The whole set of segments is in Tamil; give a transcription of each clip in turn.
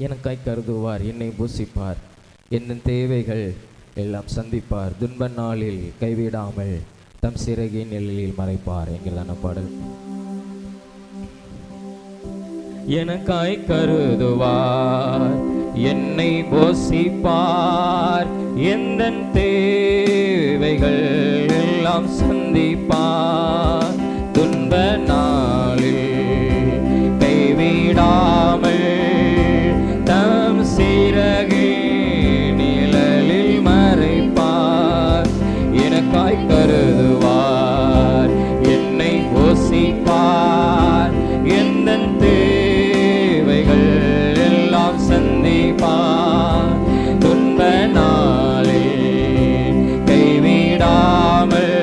எனக்காய் கருதுவார், என்னை பூசிப்பார், என் தேவைகள் எல்லாம் சந்திப்பார், துன்ப நாளில் கைவிடாமல் தம் சிறகின் நிழலில் மறைப்பார் என்கிறதான பாடல். எனக்காய் கருதுவார், என்னை போஷிப்பார், எந்த தேவைகள் எல்லாம் சந்திப்பார், துன்ப நாளில் கைவிடாமல் தம் சிறகின் நிழலில் மறைப்பார். எனக்காய் கருதுவார், என்னை போஷிப்பார், எந்த தேவைகள் எல்லாம் சந்திப்பார், துன்ப நாளில் கைவிடாமல்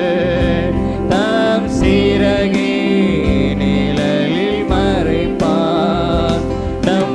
தம் சிறகின் நிழலில் மறைப்பார். நம்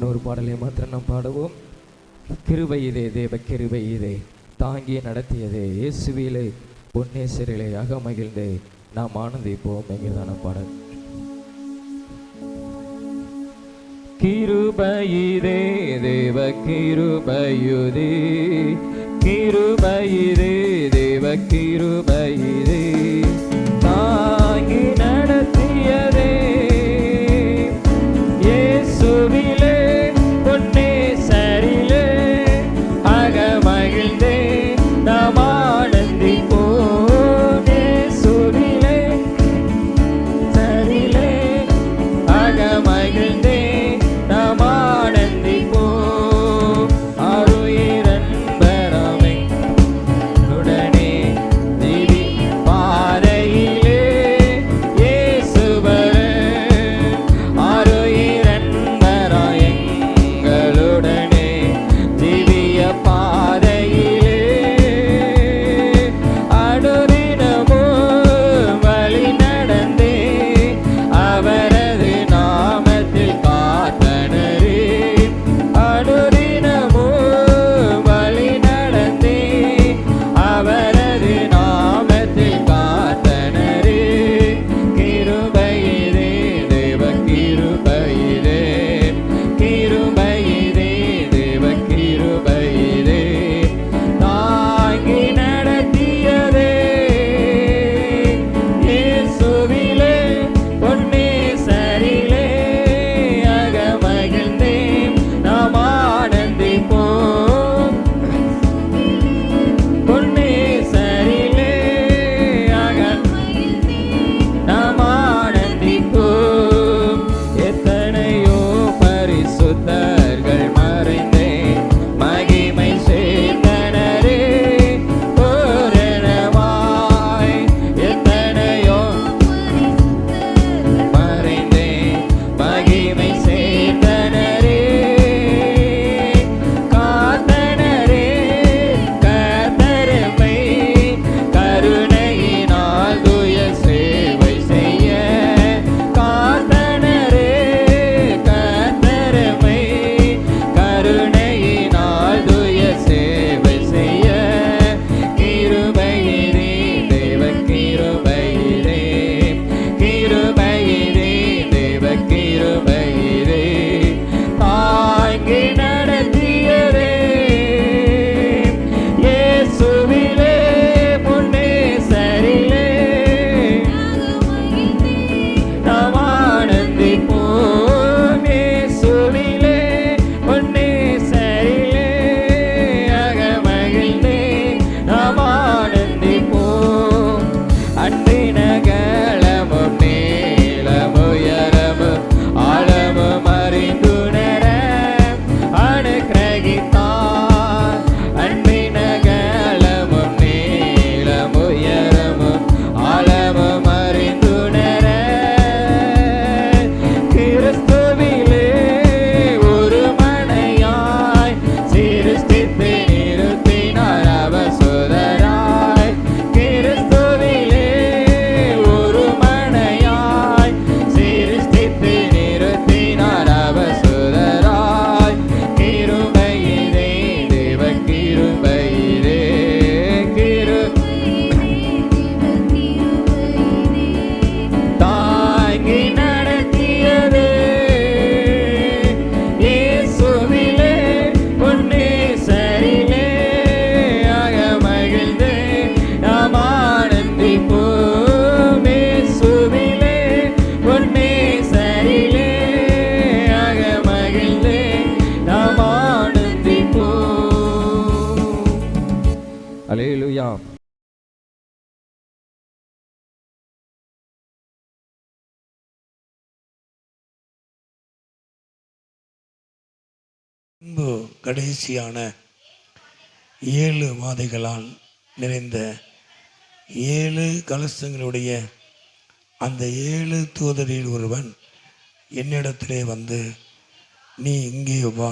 இன்னொரு பாடலை மாத்திரம் நாம் பாடுவோம். கிருபை இதே தேவ கிருபை இதே தாங்கி நடத்தியதே இயேசுவிலே பொன்னேசரிலே அகமகிழ்ந்தே நாம் ஆனந்திப்போம் என்கிறதான பாடல். கிருபையிதே தேவ கிருபையுதே கிருபையிதே தேவ கிருபையிதே தாங்கி நடத்தியதே இயேசுவிலே பொன்னேசரிலே அகமகிழ்ந்தே நாம் ஆனந்திப்போம். இயேசுவிலே சரிலே அகமகிழ்ந்தே நாம் ஆனந்திப்போம். அருயிரன்பராமே உடனே திவி பாதையிலே இயேசுவரே அருயிரன்பராய் எங்களுடனே திவ்ய பாதையிலே அனுதினமும் வழி நடந்தே அவரது நாமத்தில் காத்தனரே அனுதினமும் வழி நடந்தே அவரது நாமத்தில் காத்தனரே கிருபையிதே தேவ கிருபையிதே கிருபையிதே தேவ கிருபையிதே தாங்கி நடத்தியதே இயேசுவிலே பொன்னேசரிலே அகமகிழ்ந்தே நாம் ஆனந்திப்போம். பொன்னேசரிலே நாம் ஆனந்திப்போம். எத்தனையோ பரிசுத்தர்கள் மறைந்தே மகிமை சேர்ந்தனரே பூரணமாய் எத்தனையோ மறைந்தே மகிமை சேர்ந்தனரே காத்தனரே கத்தருமை கருணையினால் தூய சேவை செய்ய காத்தனரே கத்தருமை கருணையினால் தூய சேவை செய்ய கிருபையிதே தேவ கிருபையிதே கிருபையிதே தேவ கிருபையிதே தாங்கி நடத்தியதே இயேசுவிலே பொன்னேசரிலே நாம் ஆனந்திப்போம். இயேசுவிலே பொன்னேசரிலே அகமகிழ்ந்தே நாம் ஆனந்திப்போம். அன்பினகலமும் நீளமுயரமும் ஆழமும் அறிந்துணர அனுக்கிரகித்தார். அன்பினகலமும் நீளமுயரமும் ஆழமும் அறிந்துணர கிறிஸ்துவிலே ஒரு மனையாய் சிருஷ்டித்து நிறுத்தினார் அவர் சுதராய். கிறிஸ்துவிலே ஒரு மனையாய் சிருஷ்டித்து நிறுத்தினார் அவர் சுதராய். கிருபையிதே தேவ கிருபையிதே தாங்கி நடத்தியதே இயேசுவிலே பொன்னேசரிலே அகமகிழ்ந்தே நாம் ஆனந்திப்போம். இயேசுவிலே பொன்னேசரிலே அகமகிழ்ந்தே நாம் ஆனந்திப்போம். அல்லேலூயா. முன்பு கடைசியான 7 வாதைகளால் நிறைந்த 7 கலசங்களுடைய அந்த 7 தூதரில் ஒருவன் என்னிடத்திலே வந்து, நீ இங்கே வா,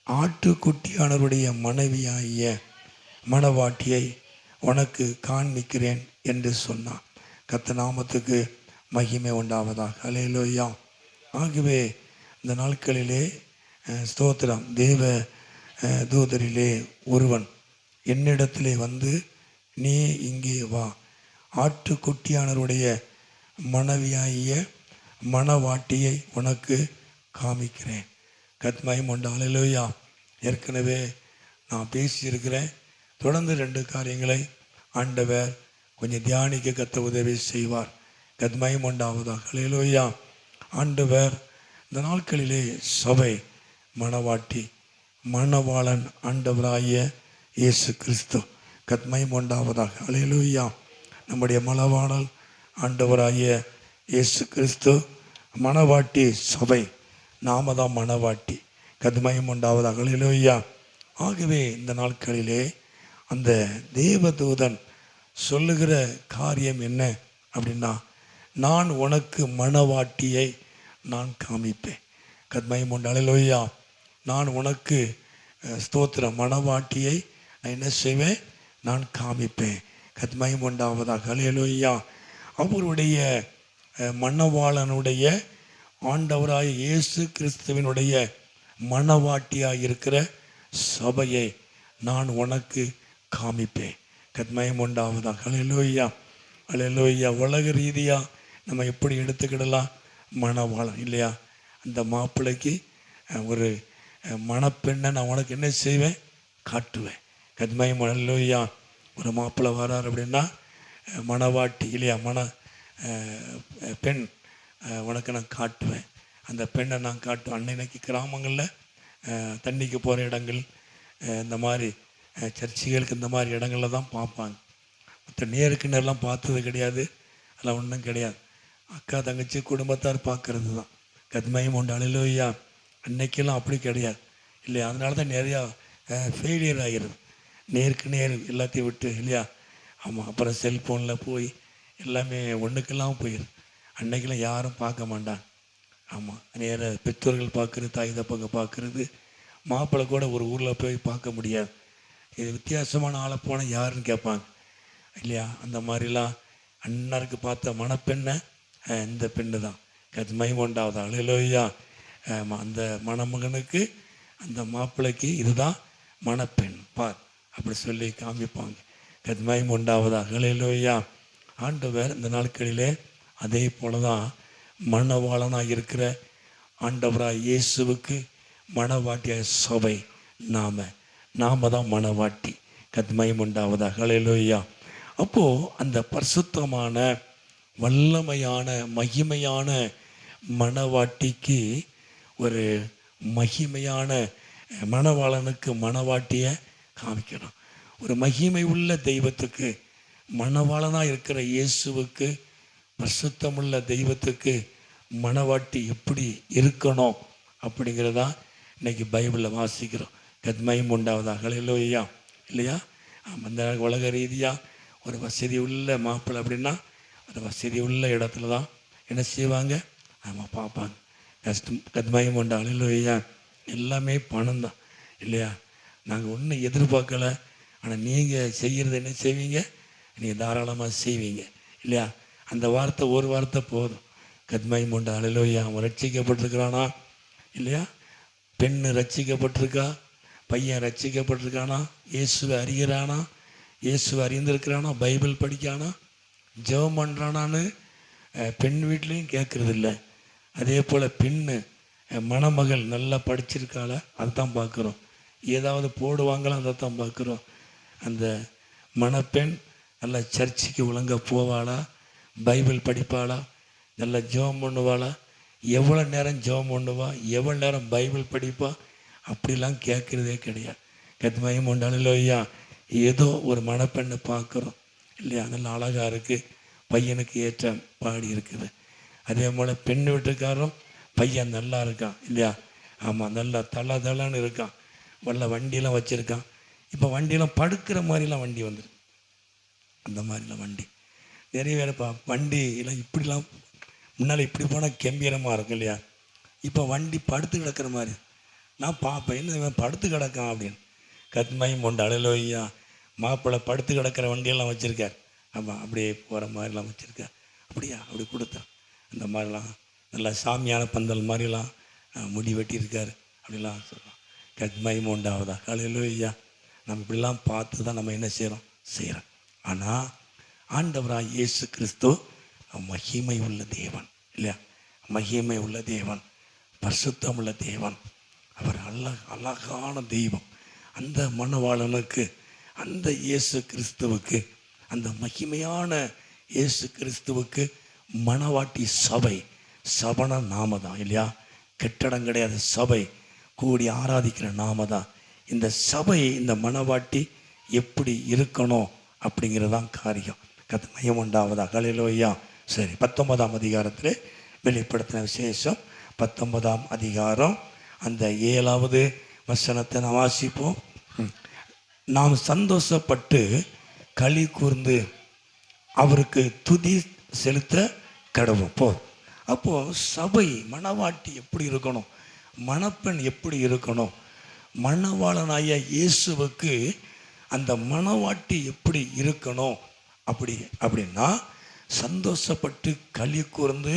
ஆட்டுக்குட்டியானவருடைய மனைவியாகிய மணவாட்டியை உனக்கு காண்பிக்கிறேன் என்று சொன்னான். கர்த்தர் நாமத்துக்கு மகிமை உண்டாவதாக. அல்லேலூயா. ஆகவே இந்த நாட்களிலே ஸ்தோத்திரம், தேவ தூதரிலே ஒருவன் என்னிடத்திலே வந்து, நீ இங்கே வா, ஆட்டுக்குட்டியானருடைய மனைவியாகிய மணவாட்டியை உனக்கு காமிக்கிறேன். கத்மயம் உண்டு. அல்லேலூயா. ஏற்கனவே நான் பேசியிருக்கிறேன். தொடர்ந்து 2 காரியங்களை ஆண்டவர் கொஞ்சம் தியானிக்க கத்த உதவி செய்வார். கத்மயம் உண்டாவதாக. அல்லேலூயா. ஆண்டவர் இந்த நாட்களிலே சபை மணவாட்டி, மணவாளன் ஆண்டவராகிய இயேசு கிறிஸ்து. கத்மயம் உண்டாவதாக. அல்லேலூயா. நம்முடைய மணவாளன் ஆண்டவராகிய இயேசு கிறிஸ்து, மணவாட்டி சபை, நாம தான் மணவாட்டி. கத்மயம் உண்டாவதாக. அல்லேலூயா. ஆகவே இந்த நாட்களிலே அந்த தேவதூதன் சொல்லுகிற காரியம் என்ன அப்படின்னா, நான் உனக்கு மணவாட்டியை நான் காமிப்பேன். கத்மயம் உண்டு. அல்லேலூயா. நான் உனக்கு ஸ்தோத்திரம் மணவாட்டியை நான் என்ன செய்வேன்? நான் காமிப்பேன். கத்மயம் உண்டாவதாக. அல்லேலூயா. அவருடைய மணவாளனுடைய ஆண்டவராய் இயேசு கிறிஸ்துவினுடைய மணவாட்டியாய் இருக்கிற சபையை நான் உனக்கு காமிப்பேன். கத்மயம் உண்டாவதாக. அல்லேலூயா. அல்லேலூயா. உலக ரீதியாக நம்ம எப்படி எடுத்துக்கிடலாம்? மணவாளன் இல்லையா? அந்த மாப்பிள்ளைக்கு ஒரு மணப்பெண்ணை நான் உனக்கு என்ன செய்வேன்? காட்டுவேன். கத்மயம். அல்லேலூயா. ஒரு மாப்பிள்ளை வரார் அப்படின்னா மணவாட்டி இல்லையா, பெண் உனக்கு நான் காட்டுவேன். அந்த பெண்ணை நான் காட்டுவேன். அன்னைக்கு கிராமங்களில் தண்ணிக்கு போகிற இடங்கள், இந்த மாதிரி சர்ச்சுகளுக்கு இந்த மாதிரி இடங்களில் தான் பார்ப்பாங்க. மற்ற நேருக்கு நேரெலாம் பார்த்தது கிடையாது. அதெல்லாம் ஒன்றும் கிடையாது. அக்கா தங்கச்சி குடும்பத்தார் பார்க்கறது தான். கத்மயம் உண்டு. அல்லேலூயா. அன்னைக்கெல்லாம் அப்படி கிடையாது இல்லையா? அதனால தான் நிறையா ஃபெயிலியர் ஆகிடுது. நேருக்கு நேர் எல்லாத்தையும் விட்டு இல்லையா? ஆமாம். அப்புறம் செல்ஃபோனில் போய் எல்லாமே ஒன்றுக்கெல்லாம் போயிடுது. அன்னைக்கெல்லாம் யாரும் பார்க்க மாட்டாங்க. ஆமாம். நேர பெற்றோர்கள் பார்க்குறது, தாய் தப்பங்க பார்க்குறது. மாப்பிள்ளை கூட ஒரு ஊரில் போய் பார்க்க முடியாது. இது வித்தியாசமான ஆளை போனால் யாருன்னு கேட்பாங்க இல்லையா? அந்த மாதிரிலாம் அண்ணருக்கு பார்த்த மணப்பெண்ணை இந்த பெண்ணு தான். கத்மயம் உண்டாவதா. அல்லேலூயா. அந்த மணமகனுக்கு, அந்த மாப்பிள்ளைக்கு இதுதான் மணப்பெண் பார் அப்படி சொல்லி காமிப்பாங்க. கத்மயம் உண்டாவதா. அல்லேலூயா. ஆண்டவர் இந்த நாட்களிலே அதே போல தான் மணவாளனாக இருக்கிற ஆண்டவராக இயேசுவுக்கு மணவாட்டிய சபை நாம தான் மணவாட்டி. கத்மயம் உண்டாவதா. அல்லேலூயா. அப்போது அந்த பரிசுத்தமான வல்லமையான மகிமையான மணவாட்டிக்கு ஒரு மகிமையான மணவாளனுக்கு மணவாட்டியை காமிக்கணும். ஒரு மகிமை உள்ள தெய்வத்துக்கு, மணவாளனாக இருக்கிற இயேசுவுக்கு, பரிசுத்தமுள்ள தெய்வத்துக்கு மணவாட்டி எப்படி இருக்கணும் அப்படிங்கிறதா இன்னைக்கு பைபிளில் வாசிக்கிறோம். கத்மயம் உண்டாவதாக. அல்லேலூயா. இல்லையா? அந்த உலக ரீதியாக ஒரு வசதி உள்ள மாப்பிள்ளை அப்படின்னா ஒரு வசதி உள்ள இடத்துல தான் என்ன செய்வாங்க? ஆமாம், பார்ப்பாங்க. கத்மயம் உண்டா. அல்லேலூயா. எல்லாமே பணம் தான் இல்லையா? நாங்கள் ஒன்றும் எதிர்பார்க்கலை. ஆனால் நீங்கள் செய்கிறது என்ன செய்வீங்க? நீங்கள் தாராளமாக செய்வீங்க இல்லையா? அந்த வார்த்தை ஒரு வார்த்தை போதும். கத்மயம் உண்டா. அல்லேலூயா. அவன் ரட்சிக்கப்பட்டிருக்கிறானா இல்லையா? பெண்ணு ரட்சிக்கப்பட்டிருக்கா? பையன் ரட்சிக்கப்பட்டிருக்கானா? இயேசுவை அறிகிறானா? இயேசுவை அறிந்திருக்கிறானா? பைபிள் படிக்கானா? ஜெபம் பண்ணுறானான்னு பெண் வீட்லேயும் கேட்குறது இல்லை. அதே போல் பெண்ணு மணமகள் நல்லா படிச்சிருக்காள, அதுதான் பார்க்குறோம். ஏதாவது போடுவாங்களோ அதை தான் பார்க்குறோம். அந்த மணப்பெண் நல்லா சர்ச்சுக்கு ஒழுங்காக போவாளா? பைபிள் படிப்பாளா? நல்லா ஜெபம் பண்ணுவாளா? எவ்வளோ நேரம் ஜெபம் பண்ணுவா? எவ்வளோ நேரம் பைபிள் படிப்பா? அப்படிலாம் கேட்குறதே கிடையாது. கத்மயம் உண்டு. அல்லேலூயா. ஏதோ ஒரு மணப்பெண்ணை பார்க்குறோம் இல்லையா? நல்லா அழகாக இருக்குது, பையனுக்கு ஏற்ற பாடி இருக்குது. அதே போல் பெண் வீட்டுக்காரரும் பையன் நல்லா இருக்கான் இல்லையா? ஆமாம், நல்லா தளன்னு இருக்கான். வல்ல வண்டியெல்லாம் வச்சுருக்கான். இப்போ வண்டியெல்லாம் படுக்கிற மாதிரிலாம் வண்டி வந்துருக்கு. அந்த மாதிரிலாம் வண்டி நிறைய பேர்ப்பா. வண்டியெல்லாம் இப்படிலாம் முன்னால் இப்படி போனால் கம்பீரமாக இருக்கும் இல்லையா? இப்போ வண்டி படுத்து கிடக்கிற மாதிரி நான் பார்ப்பேன். என்ன படுத்து கிடக்கான் அப்படின்னு. கத்மயம் உண்டு. அல்லேலூயா. மாப்பிள்ளை படுத்து கிடக்கிற வண்டியெல்லாம் வச்சுருக்கார். ஆமாம், அப்படியே போகிற மாதிரிலாம் வச்சுருக்கார். அப்படியா? அப்படி கொடுத்தா அந்த மாதிரிலாம் நல்லா சாமியான பந்தல் மாதிரிலாம் முடி வெட்டியிருக்காரு அப்படிலாம் சொல்கிறோம். மகிமை உண்டாவதா? ஹல்லேலூயா. நம்ம இப்படிலாம் பார்த்து தான் நம்ம என்ன செய்கிறோம். ஆனால் ஆண்டவராக இயேசு கிறிஸ்து மகிமை உள்ள தேவன் இல்லையா? மகிமை உள்ள தேவன், பரிசுத்தம் உள்ள தேவன். அவர் அழகான தெய்வம். அந்த மணவாளனுக்கு, அந்த இயேசு கிறிஸ்துவுக்கு, அந்த மகிமையான இயேசு கிறிஸ்துவுக்கு மணவாட்டி சபை, சபன நாம தான் இல்லையா? கெட்டடம் கிடையாது, சபை கூடி ஆராதிக்கிற நாம தான். இந்த சபை, இந்த மணவாட்டி எப்படி இருக்கணும் அப்படிங்கிறதான் காரியம். மகிமை உண்டாவதாக. ஹல்லேலூயா. சரி, 19ஆம் அதிகாரத்தில் வெளிப்படுத்தின விசேஷம் 19ஆம் அதிகாரம் அந்த 7வது வசனத்தை நாம் வாசிப்போம். நாம் சந்தோஷப்பட்டு களி கூர்ந்து அவருக்கு துதி செலுத்த கடவுள் போ. அப்போது சபை, மணவாட்டி எப்படி இருக்கணும், மணப்பெண் எப்படி இருக்கணும், மணவாளனாய இயேசுவுக்கு அந்த மணவாட்டி எப்படி இருக்கணும் அப்படின்னா சந்தோஷப்பட்டு களி கூர்ந்து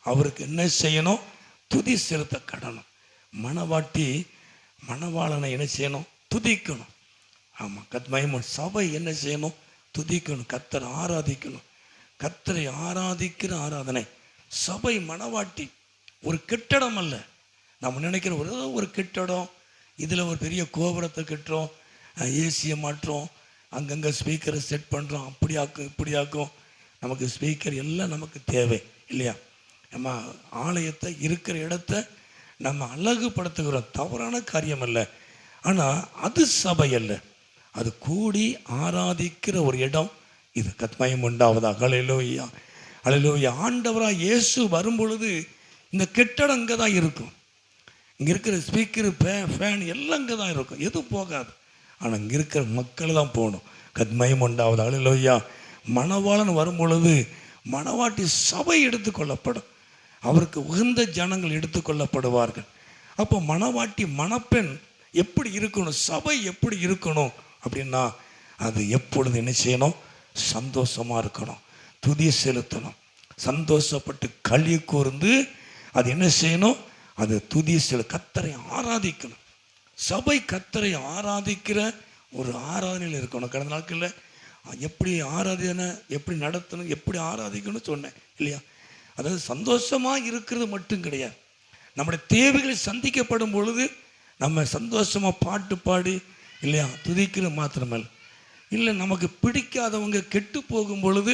அவருக்கு என்ன செய்யணும்? துதி செலுத்த கடணும். மணவாட்டி மணவாளனை என்ன செய்யணும்? துதிக்கணும். ஆமாம், சபை என்ன செய்யணும்? துதிக்கணும், கர்த்தரை ஆராதிக்கணும். கர்த்தரை ஆராதிக்கிற ஆராதனை சபை. மணவாட்டி ஒரு கெட்டடம் அல்ல. நம்ம நினைக்கிற ஒரு கெட்டடம், இதில் ஒரு பெரிய கோபுரத்தை கட்டுறோம், ஏசியை மாற்றோம், அங்கங்கே ஸ்பீக்கரை செட் பண்ணுறோம், அப்படியாக்கும் இப்படியாக்கும். நமக்கு ஸ்பீக்கர் எல்லாம் நமக்கு தேவை இல்லையா? நம்ம ஆலயத்தை, இருக்கிற இடத்த நம்ம அழகுபடுத்துகிறோம், தவறான காரியம் அல்ல. ஆனால் அது சபை அல்ல, அது கூடி ஆராதிக்கிற ஒரு இடம். இது மகிமை உண்டாவதாக. ஹல்லேலூயா, ஹல்லேலூயா. ஆண்டவராக இயேசு வரும்பொழுது இந்த கெட்டடம் இங்கே தான் இருக்கும். இங்கே இருக்கிற ஸ்பீக்கரு, ஃபேன் எல்லாம் இங்கே தான் இருக்கும், எதுவும் போகாது. ஆனால் இங்கே இருக்கிற மக்கள் தான் போகணும். மகிமை உண்டாவதாக. ஹல்லேலூயா. மணவாளன் வரும்பொழுது மணவாட்டி சபை எடுத்துக்கொள்ளப்படும், அவருக்கு உகந்த ஜனங்கள் எடுத்துக்கொள்ளப்படுவார்கள். அப்போ மணவாட்டி, மணப்பெண் எப்படி இருக்கணும், சபை எப்படி இருக்கணும் அப்படின்னா அது எப்பொழுது என்ன செய்யணும்? சந்தோஷமாக இருக்கணும், துதி செலுத்தணும். சந்தோஷப்பட்டு களி கூர்ந்து அது என்ன செய்யணும்? அது துதி கர்த்தரை ஆராதிக்கணும். சபை கர்த்தரை ஆராதிக்கிற ஒரு ஆராதனையில் இருக்கணும். கடந்த நாட்களில் எப்படி ஆராதனை எப்படி நடத்தணும், எப்படி ஆராதிக்கணும்னு சொன்னேன் இல்லையா? அதாவது சந்தோஷமாக இருக்கிறது மட்டும் கிடையாது, நம்முடைய தேவைகளை சந்திக்கப்படும் பொழுது நம்ம சந்தோஷமாக பாட்டு பாடி இல்லையா துதிக்கிறது மாத்திரமல்ல, இல்லை நமக்கு பிடிக்காதவங்க கெட்டு போகும் பொழுது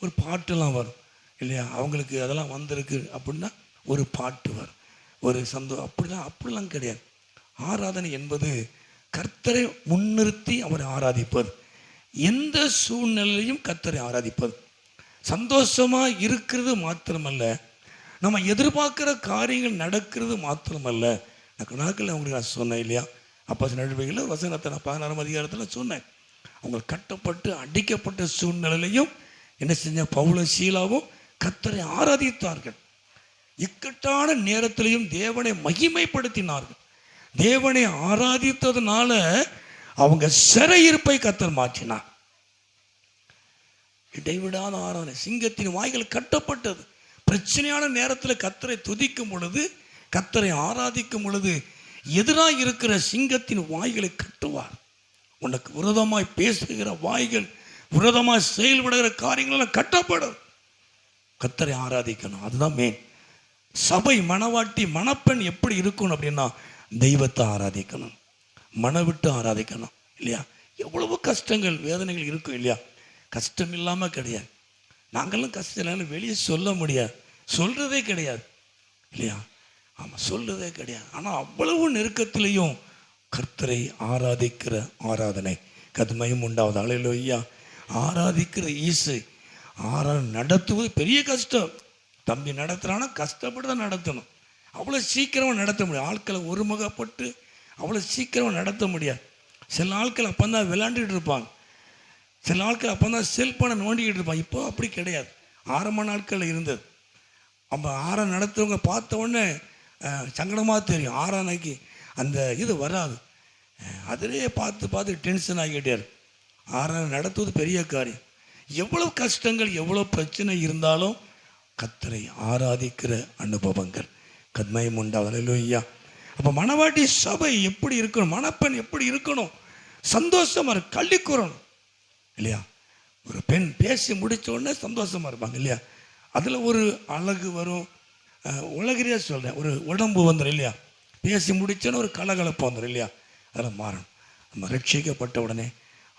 ஒரு பாட்டுலாம் வரும் இல்லையா? அவங்களுக்கு அதெல்லாம் வந்திருக்கு அப்படின்னா ஒரு பாட்டு வரும், ஒரு அப்படிலாம் கிடையாது. ஆராதனை என்பது கர்த்தரை முன்னிறுத்தி அவரை ஆராதிப்பது, எந்த சூழ்நிலையும் கர்த்தரை ஆராதிப்பது. சந்தோஷமாக இருக்கிறது மாத்திரமல்ல, நம்ம எதிர்பார்க்குற காரியங்கள் நடக்கிறது மாத்திரமல்ல. நாட்கள் அவங்களுக்கு நான் சொன்னேன் இல்லையா? அப்போஸ்தலர் நடவடிக்கைகள் வசனத்தை நான் 16ஆம் அதிகாரத்தில் சொன்னேன். அவங்க கட்டப்பட்டு அடிக்கப்பட்ட சூழ்நிலையிலையும் என்ன செஞ்ச பவுலும் சீலாவும் கர்த்தரை ஆராதித்தார்கள். இக்கட்டான நேரத்திலையும் தேவனை மகிமைப்படுத்தினார்கள். தேவனை ஆராதித்ததுனால அவங்க சிறையிருப்பை கர்த்தர் மாற்றினார். இடைவிடாத ஆராதனை. சிங்கத்தின் வாய்கள் கட்டப்பட்டது. பிரச்சனையான நேரத்தில் கர்த்தரை துதிக்கும் பொழுது, கர்த்தரை ஆராதிக்கும் பொழுது எதிராக இருக்கிற சிங்கத்தின் வாய்களை கட்டுவார். உனக்கு விரோதமாய் பேசுகிற வாய்கள், விரோதமாய் செயல்படுகிற காரியங்கள் கட்டப்படும். கர்த்தரை ஆராதிக்கணும், அதுதான் மெயின். சபை, மணவாட்டி, மணப்பெண் எப்படி இருக்கணும் அப்படின்னா தெய்வத்தை ஆராதிக்கணும், மனவிட்டு ஆராதிக்கணும் இல்லையா? எவ்வளவு கஷ்டங்கள், வேதனைகள் இருக்கும் இல்லையா? கஷ்டம் இல்லாமல் கிடையாது. நாங்களும் கஷ்டம் இல்லைன்னு வெளியே சொல்ல முடியாது, சொல்கிறதே கிடையாது இல்லையா? ஆமாம், சொல்கிறதே கிடையாது. ஆனால் அவ்வளவு நெருக்கத்திலையும் கர்த்தரை ஆராதிக்கிற ஆராதனை கதுமையும் உண்டாவது. ஹல்லேலூயா. ஆராதிக்கிற ஈசு ஆராதனை நடத்துவது பெரிய கஷ்டம். தம்பி நடத்துகிறான்னா கஷ்டப்பட்டு தான் நடத்தணும். அவ்வளோ சீக்கிரமாக நடத்த முடியாது. ஆட்களை ஒருமுகப்பட்டு அவ்வளோ சீக்கிரமாக நடத்த முடியாது. சில ஆட்கள் அப்போ தான் விளையாண்டுக்கிட்டு இருப்பாங்க, சில ஆட்கள் அப்போ தான் செல்ஃபோனை நோண்டிக்கிட்டு இருப்பாங்க. இப்போ அப்படி கிடையாது, ஆரம்ப நாட்களில் இருந்தது. நம்ம ஆராதனை நடத்துறவங்க பார்த்த உடனே சங்கடமாக தெரியும். ஆராதனைக்கு அந்த இது வராது, அதிலே பார்த்து டென்ஷன் ஆகிக்கிட்டே இருக்கு. ஆராதனை நடத்துவது பெரிய காரியம். எவ்வளோ கஷ்டங்கள், எவ்வளோ பிரச்சனை இருந்தாலும் கர்த்தரை ஆராதிக்கிற அனுபவங்கள் கத்மயம் உண்டாவது. அல்லேலூயா. அப்போ மணவாட்டி சபை எப்படி இருக்கணும், மணப்பெண் எப்படி இருக்கணும், சந்தோஷமா இருக்கு, கள்ளி கூறணும் இல்லையா. ஒரு பெண் பேசி முடிச்ச உடனே சந்தோஷமா இருப்பாங்க இல்லையா. அதில் ஒரு அழகு வரும், உலகிரியா சொல்கிறேன், ஒரு உடம்பு வந்துடும் இல்லையா. பேசி முடிச்சோன்னு ஒரு கலகலப்பு வந்துடும் இல்லையா. அதெல்லாம் மாறணும். நம்ம ரட்சிக்கப்பட்ட உடனே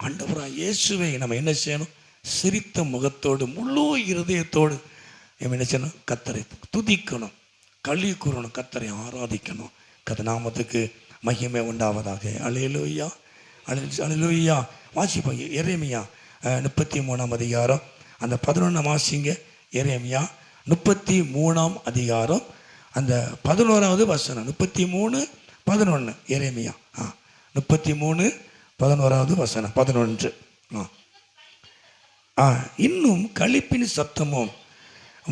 ஆண்டவராக இயேசுவை நம்ம என்ன செய்யணும், சிரித்த முகத்தோடு முழு இருதயத்தோடு நம்ம என்ன செய்யணும், கர்த்தரை துதிக்கணும், களி கூறணும், கர்த்தரை ஆராதிக்கணும். கர்த்தர் நாமத்துக்கு மகிமை உண்டாவதாக. அல்லேலூயா, அல்லேலூயா. வாசிப்பாங்க எரேமியா 33ஆம் அதிகாரம் அந்த 11 வாசிங்க. எரேமியா 33ஆம் அதிகாரம் அந்த 11வது வசனம். 33:11 எரேமியா 33:11 வசனம் 11. இன்னும் களிப்பின் சத்தமும்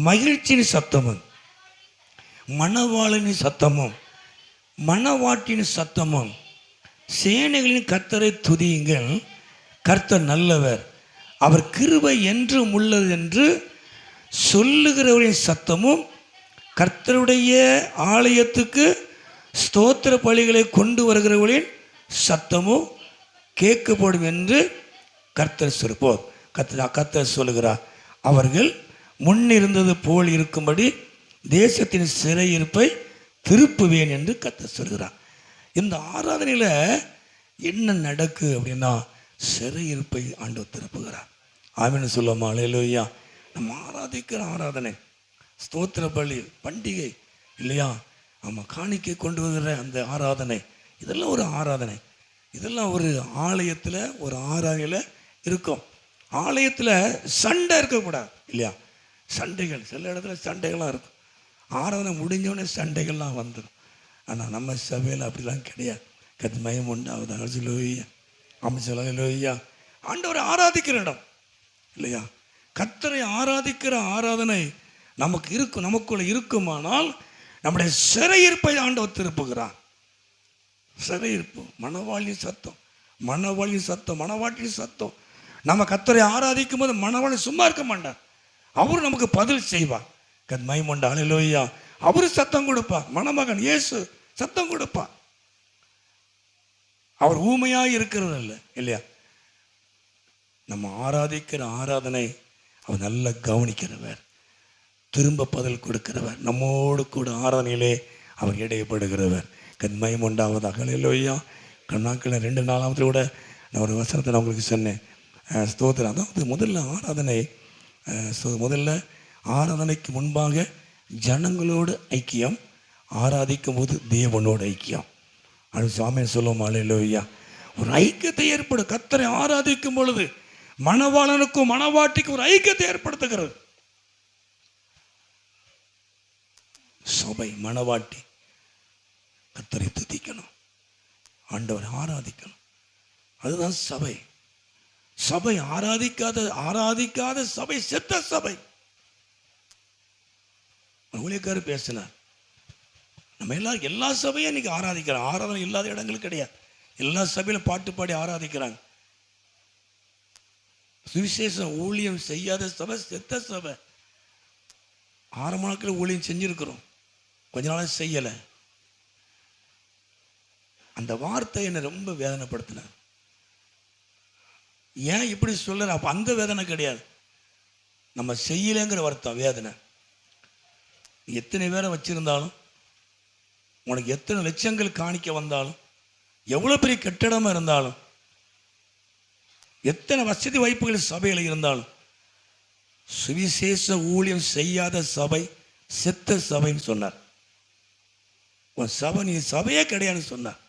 மகிழ்ச்சியின் சத்தமும் மணவாளனின் சத்தமும் மணவாட்டின் சத்தமும் சேனைகளின் கர்த்தரை துதியுங்கள், கர்த்தர் நல்லவர், அவர் கிருபை என்றும் உள்ளது என்று சொல்லுகிறவரின் சத்தமும் கர்த்தருடைய ஆலயத்துக்கு ஸ்தோத்திர பலிகளை கொண்டு வருகிறவர்களின் சத்தமும் கேட்கப்படும் என்று கர்த்தர் சொல்லுவோம். கர்த்தர் சொல்லுகிறார், அவர்கள் முன்னிருந்தது போல் இருக்கும்படி தேசத்தின் சிறையிருப்பை திருப்புவேன் என்று கர்த்தர் சொல்கிறார். இந்த ஆராதனையில் என்ன நடக்கு அப்படின்னா சிறையிருப்பை ஆண்டவர் திருப்புகிறார். ஆமென் சொல்லுவோமா. அல்லேலூயா. நம்ம ஆராதிக்கிற ஆராதனை, ஸ்தோத்திர பலி, பண்டிகை இல்லையா, நம்ம காணிக்கை கொண்டு வருகிற அந்த ஆராதனை, இதெல்லாம் ஒரு ஆராதனை. இதெல்லாம் ஒரு ஆலயத்தில் ஒரு ஆராதனையில் இருக்கும். ஆலயத்தில் சண்டை இருக்கக்கூடாது இல்லையா. சண்டைகள் சில இடத்துல சண்டைகள்லாம் இருக்கும். ஆராதனை முடிஞ்சோடனே சண்டைகள்லாம் வந்துடும். ஆனால் நம்ம சபையில் அப்படிலாம் கிடையாது. கத்மயம் உண்டாவது. அல்லேலூயா. அல்லேலூயா. ஆண்டவரை ஆராதிக்கிற இடம் இல்லையா. கர்த்தரை ஆராதிக்கிற ஆராதனை நமக்கு இருக்கும், நமக்குள்ள இருக்குமானால் நம்முடைய சிறையிருப்பை ஆண்டவர் திருப்புகிறார். சிறையிருப்பு, மணவாளியின் சத்தம், மணவாளியின் சத்தம், மணவாட்டின் சத்தம். நம்ம கர்த்தரை ஆராதிக்கும் போது மணவாளி சும்மா இருக்க மாட்டார், அவரு நமக்கு பதில் செய்வார். கத்மயம் உண்டா. அல்லேலூயா. அவரு சத்தம் கொடுப்பார். மணமகன் இயேசு சத்தம் கொடுப்பார். அவர் ஊமையாக இருக்கிறது இல்லை இல்லையா. நம்ம ஆராதிக்கிற ஆராதனை அவர் நல்லா கவனிக்கிறவர், திரும்ப பதில் கொடுக்கிறவர், நம்மோடு கூட ஆராதனையிலே அவர் இடையப்படுகிறவர். கத்மயம் உண்டாவதாக. அல்லேலூயா. நாட்கள் 2 நாளாவது கூட நான் ஒரு வசனத்தை நான் உங்களுக்கு சொன்னேன். ஸ்தோத்திரம். அதாவது முதல்ல ஆராதனைக்கு முன்பாக ஜனங்களோடு ஐக்கியம், ஆராதிக்கும் போது தேவனோடு ஐக்கியம். அது சாமி சொல்லுவோம். அல்லேலூயா. ஒரு ஐக்கியத்தை ஏற்படும். கர்த்தரை ஆராதிக்கும் பொழுது மணவாளனுக்கும் மணவாட்டிக்கும் ஒரு ஐக்கியத்தை ஏற்படுத்துகிறது. சபை மணவாட்டி கர்த்தரை துதிக்கணும், ஆண்டவரை ஆராதிக்கணும். அதுதான் சபை. சபை ஆராதிக்காத சபை செத்த சபை. ஊழியக்காரர் பேசினார், நம்ம எல்லா சபையும் இன்னைக்கு ஆராதிக்கிறோம். ஆராதனை இல்லாத இடங்கள் கிடையாது. எல்லா சபையிலும் பாட்டு பாடி ஆராதிக்கிறாங்க. சுவிசேஷம் ஊழியம் செய்யாத சபை செத்த சபை. 6 நாட்கள் ஊழியம் செஞ்சிருக்கிறோம், கொஞ்ச நாள் செய்யலை. அந்த வார்த்தை என்னை ரொம்ப வேதனைப்படுத்தின. ஏன் இப்படி சொல்ற? அப்ப அந்த வேதனை கிடையாது, நம்ம செய்யலைங்கிற வருத்தம் வேதனை. எத்தனை பேரை வச்சிருந்தாலும், உனக்கு எத்தனை லட்சங்கள் காணிக்க வந்தாலும், எவ்வளவு பெரிய கட்டிடமா இருந்தாலும், எத்தனை வசதி வாய்ப்புகள் சபையில் இருந்தாலும், சுவிசேஷ ஊழியம் செய்யாத சபை செத்த சபைன்னு சொன்னார். உன் சபை நீ சபையே கிடையாதுன்னு சொன்னார்.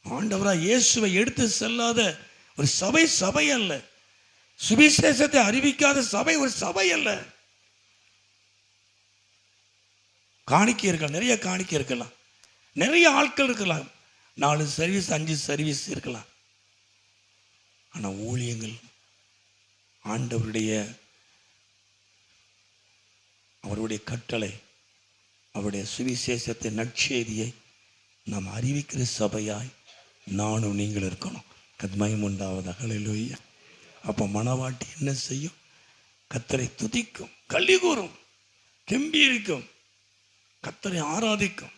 ஆண்டவராக இயேசுவை எடுத்து செல்லாத ஒரு சபை சபை அல்ல. சுவிசேஷத்தை அறிவிக்காத சபை ஒரு சபை அல்ல. காணிக்கை இருக்கலாம், நிறைய காணிக்கை இருக்கலாம், நிறைய ஆட்கள் இருக்கலாம், 4 சர்வீஸ் 5 சர்வீஸ் இருக்கலாம். ஆனால் ஊழியங்கள் அவருடைய கட்டளை, அவருடைய சுவிசேஷத்தை நற்செய்தியை நாம் அறிவிக்கிற சபையாய் நானும் நீங்கள் இருக்கணும். கத்மயம் உண்டாவதாக. அல்லேலூயா. அப்போ மணவாட்டி என்ன செய்யும்? கர்த்தரை துதிக்கும், களி கூறும், கெம்பீரிக்கும். கர்த்தரை ஆராதிக்கும்.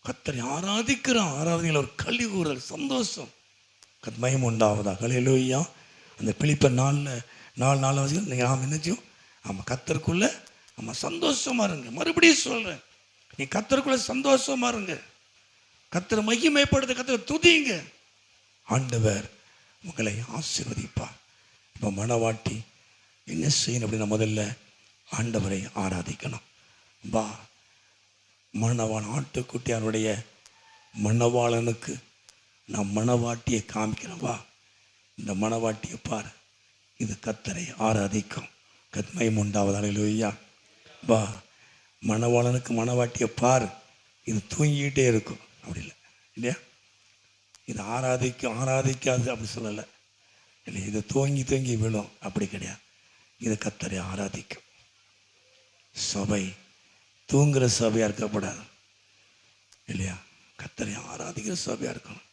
கர்த்தரை ஆராதிக்கிற ஆராதனையில் ஒரு களி கூறல், சந்தோஷம். மகிமை உண்டாவதாக. ஹல்லேலூயா. அந்த பிலிப்பர் 4:4 வரைக்கும் நீங்கள் நாம் என்னச்சும் ஆமாம் கர்த்தருக்குள்ள நம்ம சந்தோஷமா இருங்க. மறுபடியும் சொல்கிறேன், நீ கர்த்தருக்குள்ள சந்தோஷமா இருங்க. கர்த்தரை மகிமைப்படுத்த, கர்த்தரை துதிங்க. ஆண்டவர் உங்களை ஆசீர்வதிப்பார். இப்போ மணவாட்டி என்ன செய்யணும் அப்படின்னா, முதல்ல ஆண்டவரை ஆராதிக்கணும். வா, மணவாளன் ஆட்டுக்குட்டியாருடைய மணவாளனுக்கு நான் மணவாட்டியை காமிக்கிறேன். வா, இந்த மணவாட்டியை பார், இது கர்த்தரை ஆராதிக்கும். மகிமை உண்டாவதாக. ஹல்லேலூயா. வா, மணவாளனுக்கு மணவாட்டியை பார், இது தூங்கிக்கிட்டே இருக்கும். அப்படி இல்லை இல்லையா? இது ஆராதிக்காது அப்படி சொல்லலை இல்லை. இது தூங்கி விழும் அப்படி கிடையாது. இது கர்த்தரை ஆராதிக்கும். சபை தூங்குகிற சபையாக இருக்கப்படாது இல்லையா? கர்த்தரை ஆராதிக்கிற சபையாக இருக்கணும்.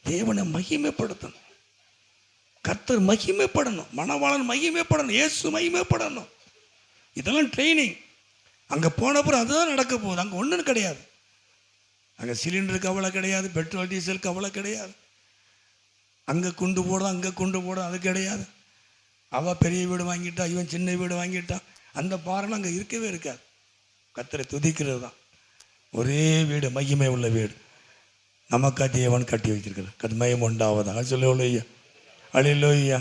தேவனை மகிமைப்படுத்தணும். கர்த்தர் மகிமைப்படணும். மணவாளன் மகிமைப்படணும். இயேசு மகிமைப்படணும். இதெல்லாம் ட்ரைனிங். அங்கே போனப்புறம் அதுதான் நடக்க போகுது. அங்கே ஒன்றும் கிடையாது. அங்கே சிலிண்டருக்கு அவ்வளோ கிடையாது, பெட்ரோல் டீசலுக்கு அவ்வளோ கிடையாது. அங்கே குண்டு போடும் அது கிடையாது. அவள் பெரிய வீடு வாங்கிட்டா, இவன் சின்ன வீடு வாங்கிட்டான், அந்த பாறைலாம் அங்கே இருக்கவே இருக்காது. கர்த்தரை துதிக்கிறது தான். ஒரே வீடு, மகிமை உள்ள வீடு நமக்கா தேவன் கட்டி வைத்திருக்கிறது. மகிமை உண்டாவதாக. சொல்லுவோம் அல்லேலூயா.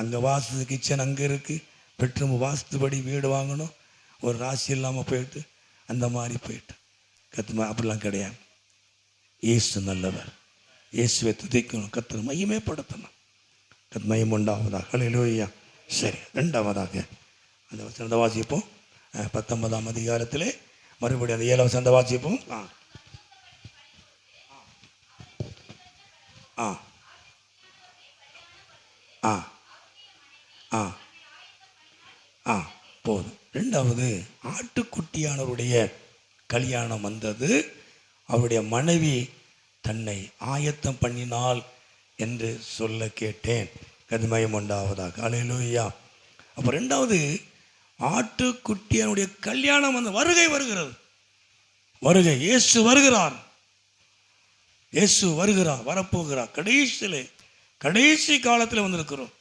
அங்கே வாஸ்து கிச்சன் அங்கே இருக்குது. பெட்ரூம் வாஸ்துபடி வீடு வாங்கணும். ஒரு ராசி இல்லாமல் போயிட்டு அந்த மாதிரி போயிட்டு அப்படிலாம் கிடையாது. இயேசு நல்லவர். இயேசுவை துதிக்கணும். கர்த்தரை மகிமைப்படுத்தணும். மகிமை உண்டாவதாக. அல்லேலூயா. சரி, ரெண்டாவதாக அந்த வசனத்தை வாசிப்போம். 19ஆம் அதிகாரத்திலே மறுபடியும் அந்த 7ஆம் வசனத்தை வாசிப்போம். போதும். ரெண்டாவது, ஆட்டுக்குட்டியானவருடைய கல்யாணம் வந்தது. அவருடைய மனைவி தன்னை ஆயத்தம் பண்ணினாள் என்று சொல்ல கேட்டேன். மகிமை உண்டாவதாக. அல்லேலூயா. அப்போ ரெண்டாவது, ஆட்டுக்குட்டியானுடைய கல்யாணம் வந்த வருகிறது. இயேசு வருகிறார். வரப்போகிறார். கடைசி காலத்தில் வந்திருக்கிறோம்.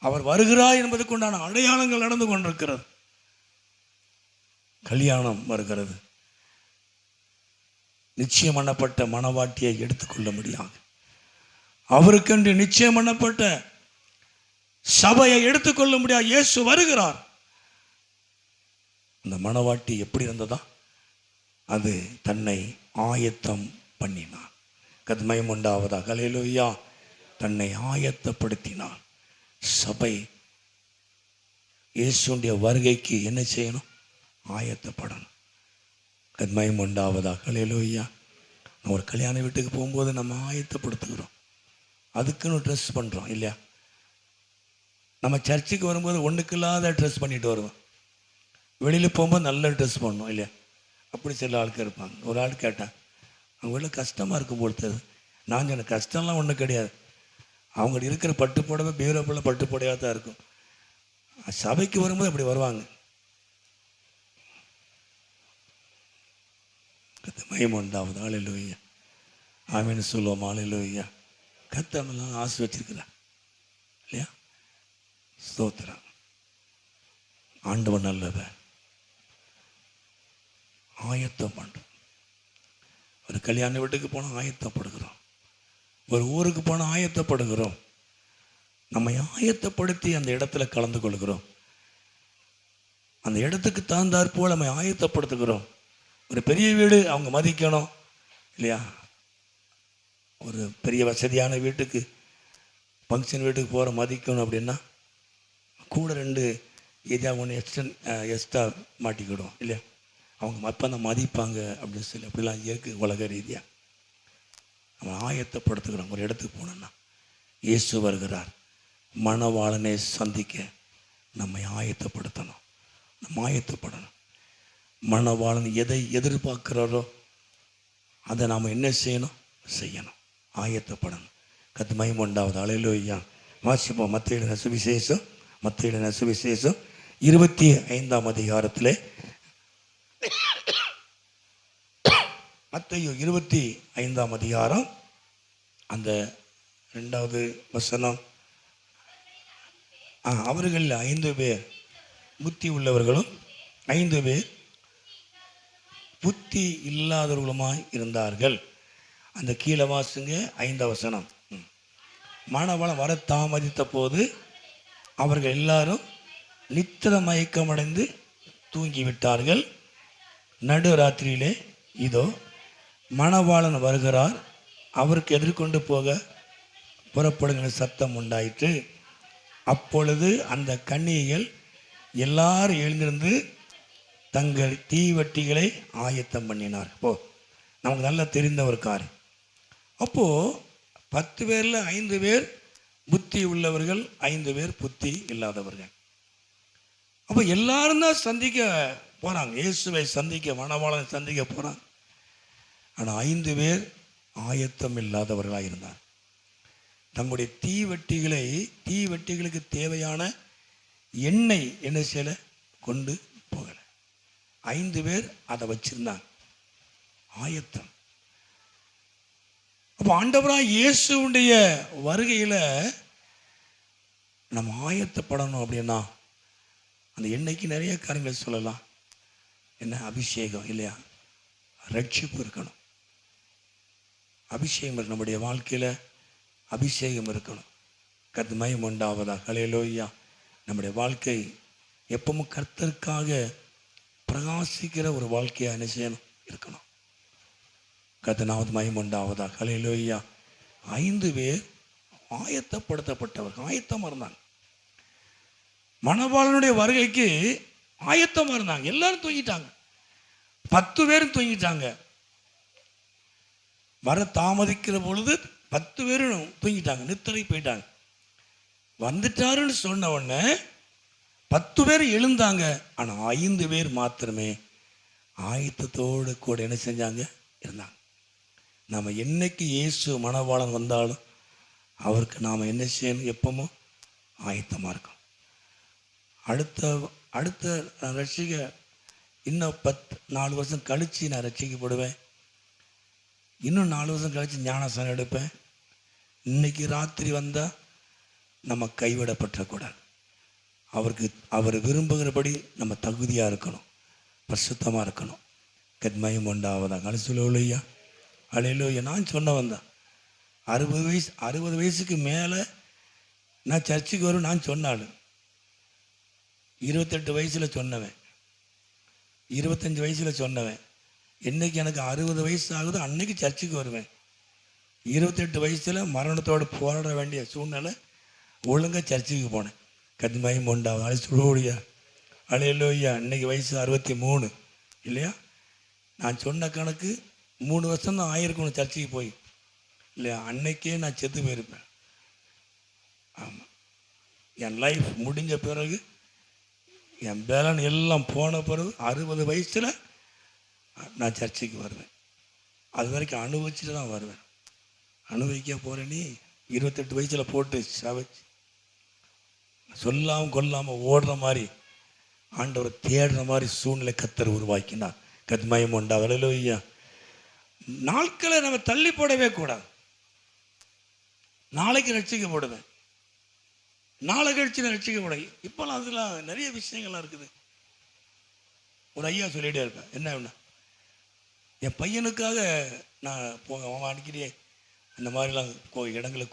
அவர் வருகிறார் என்பதற்கு உண்டான அடையாளங்கள் நடந்து கொண்டிருக்கிறது. கல்யாணம் வருகிறது. நிச்சயம் பண்ணப்பட்ட மணவாட்டியை எடுத்துக்கொள்ள முடியாது. அவருக்கென்று நிச்சயம் பண்ணப்பட்ட சபையை எடுத்துக்கொள்ள முடியாது. இயேசு வருகிறார். அந்த மணவாட்டி எப்படி இருந்ததா? அது தன்னை ஆயத்தம் பண்ணினார். மகிமை உண்டாவதாக. அல்லேலூயா. தன்னை ஆயத்தப்படுத்தினார். சபை இயேசுடைய வருகைக்கு என்ன செய்யணும்? ஆயத்தப்படணும். மகிமை உண்டாவதாக. அல்லேலூயா. ஒரு கல்யாண வீட்டுக்கு போகும்போது நம்ம ஆயத்தப்படுத்துகிறோம். அதுக்குன்னு ட்ரெஸ் பண்ணுறோம் இல்லையா? நம்ம சர்ச்சுக்கு வரும்போது ஒன்றுக்கு இல்லாத ட்ரெஸ் பண்ணிட்டு வருவோம். வெளியில் போகும்போது நல்ல ட்ரெஸ் பண்ணணும் இல்லையா? அப்படி சில ஆட்கள் இருப்பாங்க. ஒரு ஆள் கேட்டான், அவங்க வீட்டில் கஷ்டமாக இருக்கும் பொறுத்தது. நான் சொன்ன கஷ்டம்லாம் ஒன்றும் கிடையாது. அவங்க இருக்கிற பட்டு புடவை பீரோப்பில் பட்டு புடவையாக தான் இருக்கும். சபைக்கு வரும்போது அப்படி வருவாங்க. மகிமை உண்டாவது. அல்லேலூயா. ஆமென் சொல்லுவோம். அல்லேலூயா. கர்த்தரெல்லாம் ஆசை வச்சிருக்கிறார் இல்லையா? ஸ்தோத்திரம். ஆண்டவன் நல்லவர். ஆயத்தம் பண்ணுறோம். ஒரு கல்யாண வீட்டுக்கு போனால் ஆயத்தப்படுகிறோம். ஒரு ஊருக்கு போனால் ஆயத்தப்படுகிறோம். நம்மை ஆயத்தப்படுத்தி அந்த இடத்துல கலந்து கொள்கிறோம். அந்த இடத்துக்கு தகுந்தாற் போல் நம்ம ஆயத்தப்படுத்துகிறோம். ஒரு பெரிய வீடு அவங்க மதிக்கணும் இல்லையா? ஒரு பெரிய வசதியான வீட்டுக்கு, ஃபங்க்ஷன் வீட்டுக்கு போகிற மதிக்கணும் அப்படின்னா கூட 2 எதாவது ஒன்று எக்ஸ்ட்ரா மாட்டிக்கிடும் இல்லையா? அவங்க அப்போ தான் மதிப்பாங்க அப்படின்னு சொல்லி அப்படிலாம் இருக்குது உலக ரீதியாக. நம்ம ஆயத்தப்படுத்துகிறோம். ஒரு இடத்துக்கு போனோம்னா இயேசு வருகிறார். மணவாளனை சந்திக்க நம்மை ஆயத்தப்படுத்தணும். நம்ம ஆயத்தப்படணும். மணவாளன் எதை எதிர்பார்க்கிறாரோ அதை நாம் என்ன செய்யணும்? ஆயத்தப்படணும். மகிமை உண்டாவது. அல்லேலூயா. வாசிப்போம். மத்தேயு சுவிசேஷம் 25ஆம் அதிகாரத்திலே மத்தேயு 25ஆம் அதிகாரம் அந்த 2வது வசனம். அவர்கள் 5 பேர் புத்தி உள்ளவர்களும் 5 பேர் புத்தி இல்லாதவர்களுமாய் இருந்தார்கள். அந்த கீழே வாசுங்க 5 வசனம். மணவாளன் வர தாமதித்த போது அவர்கள் எல்லாரும் நித்திர மயக்கமடைந்து தூங்கிவிட்டார்கள். நடுராத்திரியிலே இதோ மணவாளன் வருகிறார், அவருக்கு எதிர்கொண்டு போக புறப்படுகிற சத்தம் உண்டாயிற்று. அப்பொழுது அந்த கன்னிகைகள் எல்லாரும் எழுந்திருந்து தங்கள் தீவட்டிகளை ஆயத்தம் பண்ணினார். நமக்கு நல்லா தெரிந்த ஒரு காரியம். அப்போது 10 பேரில் 5 பேர் புத்தி உள்ளவர்கள், 5 பேர் புத்தி இல்லாதவர்கள். அப்போ எல்லாரும் தான் சந்திக்க போகிறாங்க, இயேசுவை சந்திக்க, மணவாளனை சந்திக்க போகிறாங்க. ஆனால் 5 பேர் ஆயத்தம் இல்லாதவர்களாக இருந்தார். தங்களுடைய தீவெட்டிகளுக்கு தேவையான எண்ணெய் என்ன செய்யல கொண்டு போகலை. 5 பேர் அதை வச்சிருந்தாங்க, ஆயத்தம். அப்போ ஆண்டவராக இயேசுடைய வருகையில் நம்ம ஆயத்தப்படணும். அப்படின்னா அந்த எண்ணெய்க்கு நிறைய காரியங்கள் சொல்லலாம். என்ன அபிஷேகம் இல்லையா, ரட்சிப்பு இருக்கணும். அபிஷேகம் நம்முடைய வாழ்க்கையில் அபிஷேகம் இருக்கணும். கர்த்தமயம் உண்டாவதா. ஹல்லேலூயா. நம்முடைய வாழ்க்கை எப்பவும் கர்த்தருக்காக பிரகாசிக்கிற ஒரு வாழ்க்கையாக என்ன செய்யணும், இருக்கணும். கர்த்தனாவது மயம் உண்டாவதா. ஹல்லேலூயா. 5 பேர் ஆயத்தப்படுத்தப்பட்டவர்கள், ஆயத்தமாக இருந்தாங்க. மணவாளனுடைய வருகைக்கு ஆயத்தமாக இருந்தாங்க. எல்லாரும் தூங்கிட்டாங்க, 10 பேரும் தூங்கிட்டாங்க. வர தாமதிக்கிற பொழுது 10 பேரும் தூங்கிட்டாங்க, நித்திரை போயிட்டாங்க. வந்துட்டாருன்னு சொன்ன உடனே 10 பேர் எழுந்தாங்க. ஆனால் 5 பேர் மாத்திரமே ஆயத்தத்தோடு கூட என்ன செஞ்சாங்க, இருந்தாங்க. நாம் என்னைக்கு இயேசு மணவாளன் வந்தாலும் அவருக்கு நாம் என்ன செய்யணும், எப்பவும் ஆயத்தமாக இருக்கணும். அடுத்த நான் ரட்சிக்க இன்னும் 4 வருஷம் கழித்து நான் ரட்சிக்கப்படுவேன். இன்னும் 4 வருஷம் கழித்து ஞானஸ்நானம் எடுப்பேன். இன்னைக்கு ராத்திரி வந்தால் நம்ம கைவிடப்பட்டக்கூடாது. அவர் விரும்புகிறபடி நம்ம தகுதியாக இருக்கணும், பரிசுத்தமாக இருக்கணும். கத்மயம் உண்டாவதாக. அலசுலோலையா, அலையிலோயா. நான் சொன்ன வந்தேன் 60 வயசுக்கு மேலே நான் சர்ச்சுக்கு வரும். நான் சொன்னாலும் 28 வயசில் சொன்னவன், 25 வயசில் சொன்னவன். என்னைக்கு எனக்கு 60 வயசு ஆகுது அன்னைக்கு சர்ச்சுக்கு வருவேன். 28 வயசில் மரணத்தோடு போராட வேண்டிய சூழ்நிலை, ஒழுங்காக சர்ச்சுக்கு போனேன். கத்மயம் உண்டாவது. அழைச்சுலோடியா, அலையிலோயா. இன்னைக்கு வயசு 63 இல்லையா. நான் சொன்ன கணக்கு 3 வருஷம் தான் ஆயிருக்கணும் சர்ச்சுக்கு போய் இல்லையா. அன்னைக்கே நான் செத்து போயிருப்பேன். ஆமாம், என் லைஃப் முடிஞ்ச பிறகு, என் பேலன் எல்லாம் போன பிறகு 60 வயசில் நான் சர்ச்சுக்கு வருவேன். அது வரைக்கும் அனுபவிச்சுட்டு தான் வருவேன். அனுபவிக்க போகிறேன்னு 28 வயசில் போட்டு சவைச்சு சொல்லாமல் கொல்லாமல் ஓடுற மாதிரி, ஆண்டவர் தேடுற மாதிரி சூழ்நிலை கர்த்தர் உருவாக்கினார். கத்மயம் உண்டாவது. ஹல்லேலூயா. நாட்களை நம்ம தள்ளி போடவே கூடாது. நாளைக்கு ரட்சிக்கப்படுவேன், நாளை கழிச்சு நான் ரட்சிக்கப்படும். இப்போலாம் அதெல்லாம் நிறைய விஷயங்கள்லாம் இருக்குது. ஒரு ஐயா சொல்லிகிட்டே இருப்பேன். என்ன என் பையனுக்காக நான் அவன் அடிக்கடி இந்த மாதிரிலாம்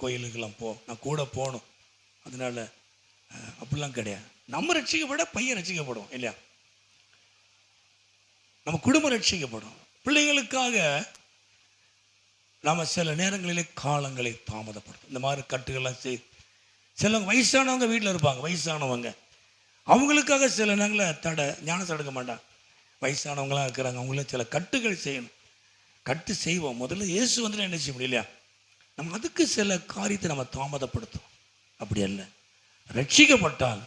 கோயிலுக்கெல்லாம் நான் கூட போகணும். அதனால அப்படிலாம் கிடையாது. நம்ம ரட்சிக்கப்பட பையன் ரட்சிக்கப்படும் இல்லையா. நம்ம குடும்பம் ரட்சிக்கப்படும். பிள்ளைகளுக்காக நம்ம சில நேரங்களிலே காலங்களை தாமதப்படும். இந்த மாதிரி கட்டுகள்லாம் செய்து சில வயசானவங்க வீட்டில் இருப்பாங்க. வயசானவங்க அவங்களுக்காக சில நேரங்களில் ஞானத்தை எடுக்க மாட்டாங்க. வயசானவங்களாம் இருக்கிறாங்க, அவங்களும் சில கட்டுகள் செய்யணும். கட்டு செய்வோம். முதல்ல இயேசு வந்து என்ன செய்ய முடியலையா, நம்ம அதுக்கு சில காரியத்தை நம்ம தாமதப்படுத்தும். அப்படி அல்ல, ரட்சிக்கப்பட்டால்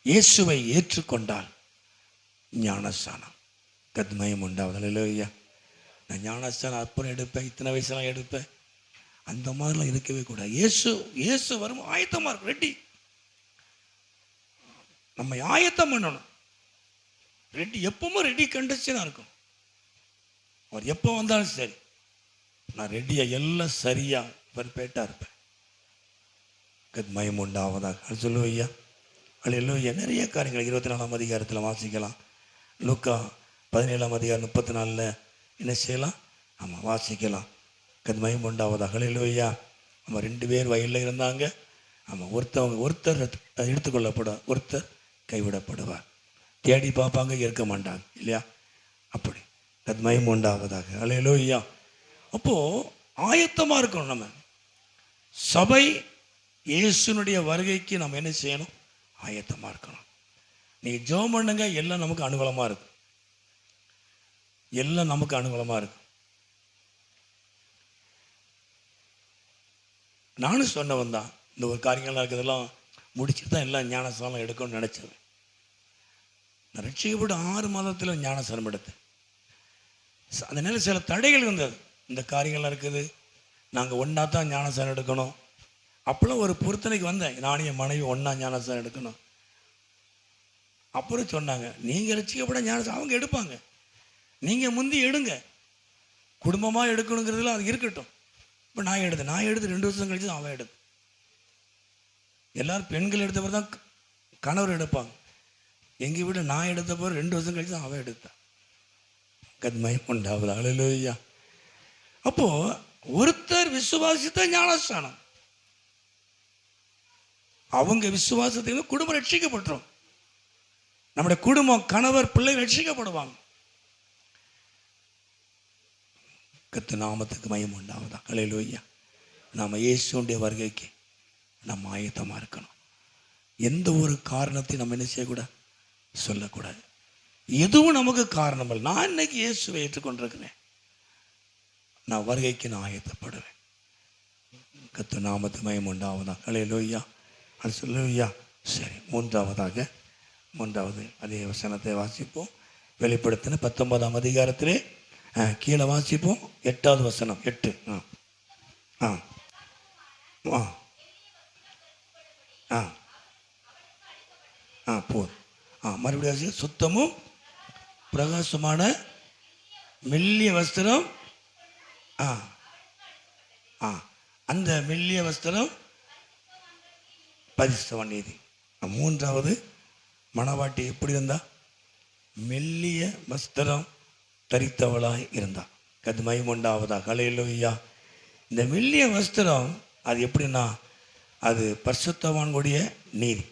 இயேசுவை ஏற்றுக்கொண்டால் ஞானஸ்நானம். கத்மயம் உண்டாவது. இல்லையா, நான் ஞானஸ்நானம் அப்புறம் எடுப்பேன், இத்தனை வயசுலாம் எடுப்பேன், அந்த மாதிரிலாம் இருக்கவே கூடாது. இயேசு வரும் ஆயத்தமாக இருக்கும், ரெடி. நம்ம ஆயத்தம் பண்ணணும். ரெடி, எப்பவும் ரெடி கண்டிஷனாக இருக்கும். அவர் எப்போ வந்தாலும் சரி, நான் ரெடியாக எல்லாம் சரியாக பர்ஃபெக்டாக இருப்பேன். மயம் உண்டாவதாக. அது சொல்லுவையா அல்லேலூயா. நிறைய காரியங்கள் 24ஆம் அதிகாரத்தில் வாசிக்கலாம். லூக்கா 17ஆம் அதிகாரம் 34 என்ன செய்யலாம்? ஆமாம், வாசிக்கலாம். மயம் உண்டாவதாக. அல்லேலூயா. ஆமாம், 2 பேர் வயலில் இருந்தாங்க. ஆமாம், ஒருத்தர் எடுத்துக்கொள்ளப்படுவார், ஒருத்தர் கைவிடப்படுவார். தேடி பார்ப்பாங்க, இருக்க மாட்டாங்க இல்லையா? அப்படி மயம் உண்டாவதாக. அல்லேலூயா. அப்போது ஆயத்தமாக இருக்கணும். நம்ம சபை இயேசுனுடைய வருகைக்கு நம்ம என்ன செய்யணும்? ஆயத்தமாக இருக்கணும். நீங்கள் ஜெபம் பண்ணுங்க, எல்லாம் நமக்கு அனுகூலமாக இருக்கும். எல்லாம் நமக்கு அனுகூலமாக இருக்கும். நானும் சொன்னவன் தான். இந்த ஒரு காரியங்கள்லாம் இருக்கிறதெல்லாம் முடிச்சுட்டு தான் எல்லாம் ஞானஸ்தானம் எடுக்கணும்னு நினச்சேன். நான் ரட்சிக்கப்பட்டு 6 மாதத்தில் ஞானஸ்தானம் எடுத்தேன். அந்த நேரம் சில தடைகள் இருந்தது. இந்த காரியங்கள்லாம் இருக்குது, நாங்கள் ஒன்றா தான் ஞானஸ்தானம் எடுக்கணும். அப்போல்லாம் ஒரு பொருத்தனைக்கு வந்தேன், நானும் என் மனைவி ஒன்றா ஞானஸ்தானம் எடுக்கணும். அப்புறம் சொன்னாங்க, நீங்கள் ரட்சிக்கப்பட ஞானஸ்தானம் அவங்க எடுப்பாங்க, நீங்கள் முந்தி எடுங்க, குடும்பமாக எடுக்கணுங்கிறதுல அது இருக்கட்டும். இப்போ நான் எடுத்து 2 வருஷம் கழிச்சு தான் அவன் எடுத்து. எல்லோரும் பெண்கள் எடுத்தப்போ தான் கணவர் எடுப்பாங்க. எங்கள் வீட்டில் நான் எடுத்தப்போ 2 வருஷம் கழிச்சு தான் அவன் எடுத்தான். மயம் உண்டாவது. அல்லேலூயா. அப்போது ஒருத்தர் விசுவாசித்த ஞானஸ்தானம், அவங்க விசுவாசத்துக்கு குடும்பம் ரட்சிக்கப்பட்டுரும். நம்முடைய குடும்பம், கணவர், பிள்ளை ரட்சிக்கப்படுவாங்க. கர்த்தர் நாமத்துக்கு மகிமை உண்டாவதா. அல்லேலூயா. நாம் இயேசுவுடைய வருகைக்கு நம்ம ஆயத்தமாக இருக்கணும். எந்த ஒரு காரணத்தையும் நம்ம என்ன செய்யக்கூடாது? சொல்லக்கூடாது. எதுவும் நமக்கு காரணம் இல்லை. நான் இன்னைக்கு இயேசுவை ஏற்றுக்கொண்டிருக்கிறேன், நான் வருகைக்கு நான் ஆயத்தப்படுவேன். கர்த்தர் நாமத்துக்கு மகிமை உண்டாவதா. அல்லேலூயா. அது சொல்லுவையா. சரி, மூன்றாவது அதே வசனத்தை வாசிப்போம். வெளிப்படுத்தின 19ஆம் அதிகாரத்திலே கீழே வாசிப்போம். 8வது வசனம். 8. போதும். மறுபடியும் சுத்தமும் பிரகாசமான மெல்லிய வஸ்திரம். அந்த மெல்லிய வஸ்திரம் பரிசுத்த நீதி. 3வது மணவாட்டி எப்படி இருந்தா? மெல்லிய வஸ்திரம் தரித்தவளாய் இருந்தா. மகிமை உண்டாவதாக. அல்லேலூயா. இந்த மெல்லிய வஸ்திரம் அது எப்படின்னா, அது பரிசுத்தவான்களுடைய நீதி.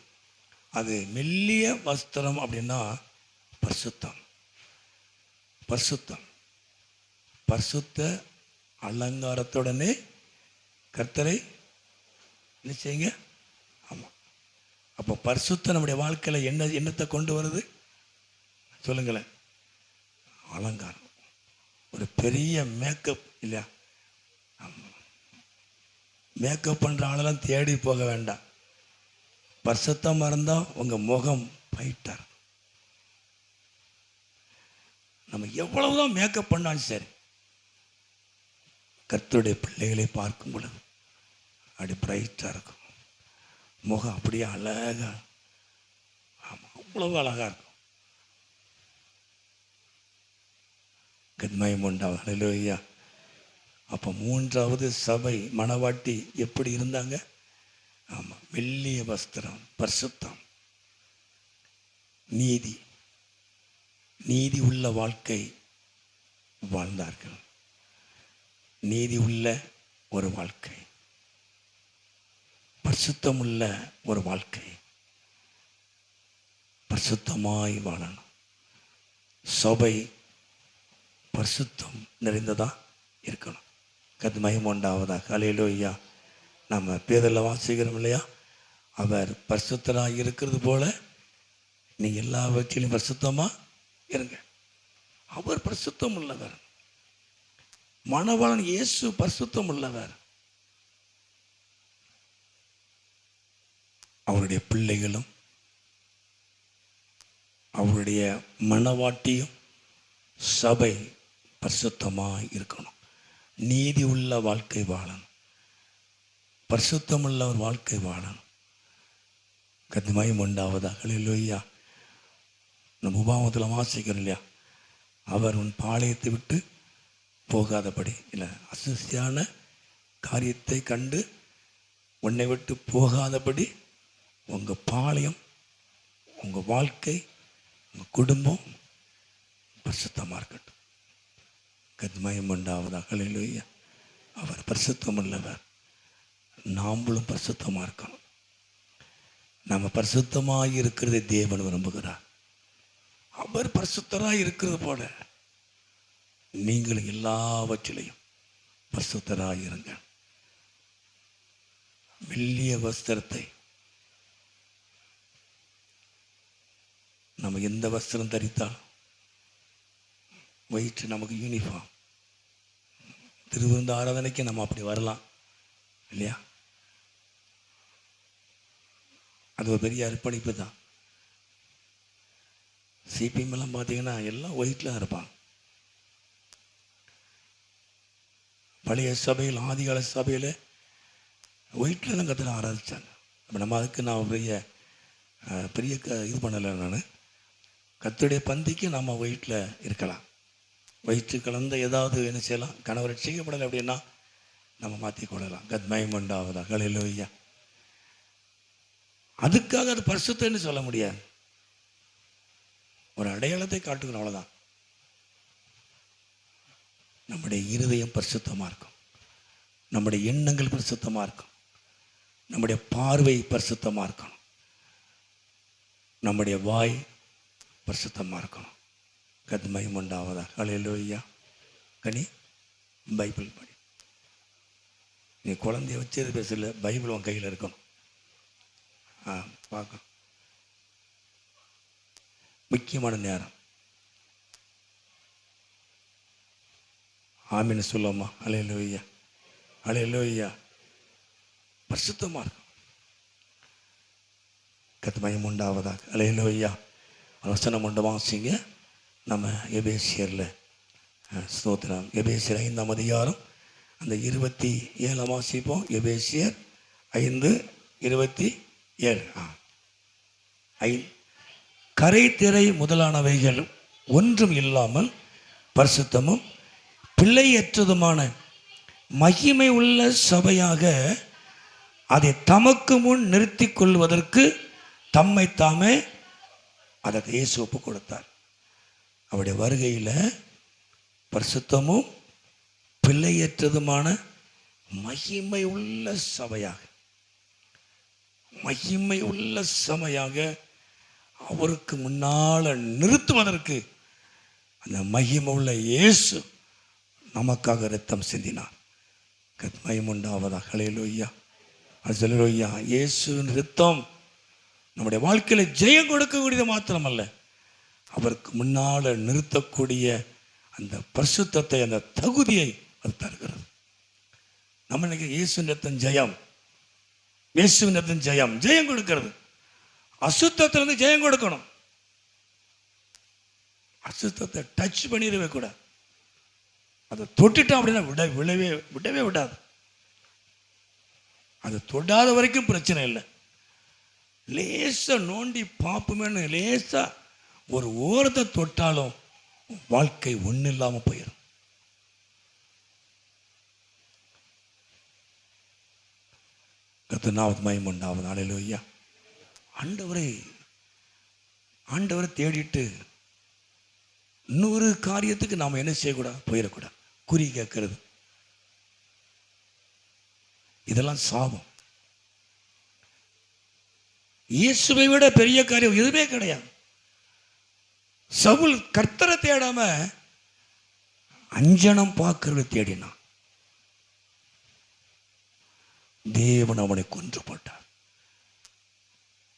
அது மெல்லிய வஸ்திரம் அப்படின்னா பரிசுத்தம். பரிசுத்த அலங்காரத்துடனே கர்த்தரை நிச்சயங்க. ஆமாம். அப்போ பரிசுத்தம் நம்முடைய வாழ்க்கையில் என்னத்தை கொண்டு வருது சொல்லுங்களேன்? அலங்காரம். ஒரு பெரிய மேக்கப் இல்லையா? ஆமாம். மேக்கப் பண்ணுற ஆளெல்லாம் தேடி போக வேண்டாம். பரிசுத்தமாக இருந்தால் உங்கள் முகம் பைட்டார். நம்ம எவ்வளவுதான் மேக்கப் பண்ணாலும் சரி, கர்த்தருடைய பிள்ளைகளை பார்க்கும் பொழுது அப்படி பிரைட்டாக இருக்கும். முகம் அப்படியே அழகா. ஆமாம், அவ்வளவு அழகாக இருக்கும். மகிமை உண்டாவதாக. அல்லேலூயா. அப்போ 3வது சபை மணவாட்டி எப்படி இருந்தாங்க? ஆமாம், மெல்லிய வஸ்திரம், பரிசுத்தம், நீதி உள்ள வாழ்க்கை வாழ்ந்தார்கள். நீதி உள்ள ஒரு வாழ்க்கை, பரிசுத்தமுள்ள ஒரு வாழ்க்கை, பரிசுத்தமாய் வாழணும். சபை பரிசுத்தம் நிறைந்ததா இருக்கணும். மகிமை உண்டாவதாக. அல்லேலூயா. நம்ம பேதரில் வாசிக்கிறோம் இல்லையா? அவர் பரிசுத்தராக இருக்கிறது போல நீங்கள் எல்லாவற்றிலும் பரிசுத்தமாக இருங்க. அவர் பரிசுத்தம் உள்ளவர். மணவாளன் இயேசு பரிசுத்தம் உள்ளவர். அவருடைய பிள்ளைகளும் அவருடைய மணவாட்டியும் சபை பரிசுத்தமாக இருக்கணும். நீதி உள்ள வாழ்க்கை வாழணும். பரிசுத்தமுள்ள ஒரு வாழ்க்கை வாழணும். மகிமை உண்டாவதாக. அல்லேலூயா. நம்ம உபாகமத்தில் வாசிக்கிறோம் இல்லையா? அவர் உன் பாளையத்தை விட்டு போகாதபடி, இல்லை அசுசியான காரியத்தை கண்டு உன்னை விட்டு போகாதபடி உங்கள் பாளையம், உங்கள் வாழ்க்கை, உங்கள் குடும்பம் பரிசுத்தமாக இருக்கட்டும். கத்மயம் உண்டாவதாக. ஹல்லேலூயா. அவர் பரிசுத்தம் உள்ளவர், நாமளும் பரிசுத்தமாக இருக்கணும். நம்ம பரிசுத்தமாக இருக்கிறதை தேவன் விரும்புகிறார். அவர் பரிசுத்தராக இருக்கிறது போல நீங்களும் எல்லாவற்றிலையும் பரிசுத்தராக இருங்க. மெல்லிய வஸ்திரத்தை, நம்ம எந்த வஸ்திரம் தரித்தாலும் வயிற்று நமக்கு யூனிஃபார்ம். திருவிருந்த ஆராதனைக்கு நம்ம அப்படி வரலாம் இல்லையா? அது ஒரு பெரிய அர்ப்பணிப்பு தான். சிபிஎம் எல்லாம் பார்த்தீங்கன்னா எல்லாம் ஒயிட்டில் தான் இருப்பாங்க. பழைய சபையில், ஆதிகால சபையில் ஒயிட்டில் தான் கத்திர ஆராதிச்சாங்க. அப்போ நம்ம அதுக்கு நான் பெரிய இது பண்ணலை. நான் கர்த்தருடைய பந்திக்கு நம்ம ஒயிட்டில் இருக்கலாம். வயிற்று கலந்த ஏதாவது என்ன செய்யலாம். கணவர் ரட்சிக்கப்படலை அப்படின்னா நம்ம மாற்றிக்கொள்ளலாம். கத்மயம் உண்டாவதாக. ஹல்லேலூயா. அதுக்காக அது பரிசுத்தம்னு சொல்ல முடியாது. ஒரு அடையாளத்தை காட்டுக்கணும், அவ்வளோதான். நம்முடைய இருதயம் பரிசுத்தமாக இருக்கும், நம்முடைய எண்ணங்கள் பரிசுத்தமாக இருக்கும், நம்முடைய பார்வை பரிசுத்தமாக இருக்கணும், நம்முடைய வாய் பரிசுத்தமாக இருக்கணும். கத்மயம் உண்டாவதாக. ஹல்லேலூயா. கனி பைபிள் படி. நீ குழந்தைய வச்சு பேசல, பைபிள் உன் கையில் இருக்கணும். பார்க்க முக்கியமான நேரம். ஆமீன் சொல்லுமா? ஹல்லேலூயா. ஹல்லேலூயா. பரிசுத்தமாக இருக்கும். கத்மயம் உண்டாவதாக. ஹல்லேலூயா. வசனம் உண்டு, வாசிங்க. நம்ம எபேசியரில் ஸ்தோத்திரம். எபேசியர் 5ஆம் அதிகாரம் அந்த 27 வாசிப்போம். எபேசியர் 5:27. கரை திரை முதலானவைகள் ஒன்றும் இல்லாமல் பரிசுத்தமும் பிள்ளையற்றதுமான மகிமை உள்ள சபையாக அதை தமக்கு முன் நிறுத்தி கொள்வதற்கு தம்மை தாமே அதற்கு இயேசு ஒப்பு கொடுத்தார். அவருடைய வருகையில் பரிசுத்தமும் பிள்ளையற்றதுமான மகிமை உள்ள சபையாக, மகிமை உள்ள சபையாக அவருக்கு முன்னால் நிறுத்துவதற்கு அந்த மகிமை உள்ள இயேசு நமக்காக இரத்தம் சிந்தினார். கத்மயம் உண்டாவதாக. ஹல்லேலூயா. ஹல்லேலூயா. இயேசுவின் இரத்தம் நம்முடைய வாழ்க்கையில் ஜெயம் கொடுக்கக்கூடியது மாத்திரமல்ல, அவருக்கு முன்னால் நிறுத்தக்கூடிய அந்த பரிசுத்தத்தை, அந்த தகுதியை அது தருகிறது. நம்ம இன்னைக்கு இயேசுவின் இரத்தம் ஜெயம், இயேசுவின் இரத்தம் ஜெயம், ஜெயம் கொடுக்கிறது. அசுத்தத்திலிருந்து ஜெயம் கொடுக்கணும். அசுத்தத்தை டச் பண்ணிடவே கூடாது. அதை தொட்டுட்டா அப்படின்னா விடவே விடாது. அது தொடாத வரைக்கும் பிரச்சனை இல்லை. லேசா நோண்டி பார்ப்போமேன்னு லேசா ஒரு ஓரத்தை தொட்டாலும் வாழ்க்கை ஒன்றும் இல்லாமல் போயிடும். கர்த்தருக்கு மகிமை உண்டாவது. ஹல்லேலூயா. ஆண்டவரை தேடிட்டு இன்னொரு காரியத்துக்கு நாம் என்ன செய்யக்கூடாது, போயிடக்கூடாது. குறி கேட்கறது, இதெல்லாம் சாபம். இயேசுவை விட பெரிய காரியம் எதுவுமே கிடையாது. சவுல் கர்த்தரை தேடாம அஞ்சனம் பார்க்கறது தேடினான். தேவன் அவனை கொன்று போட்டார்.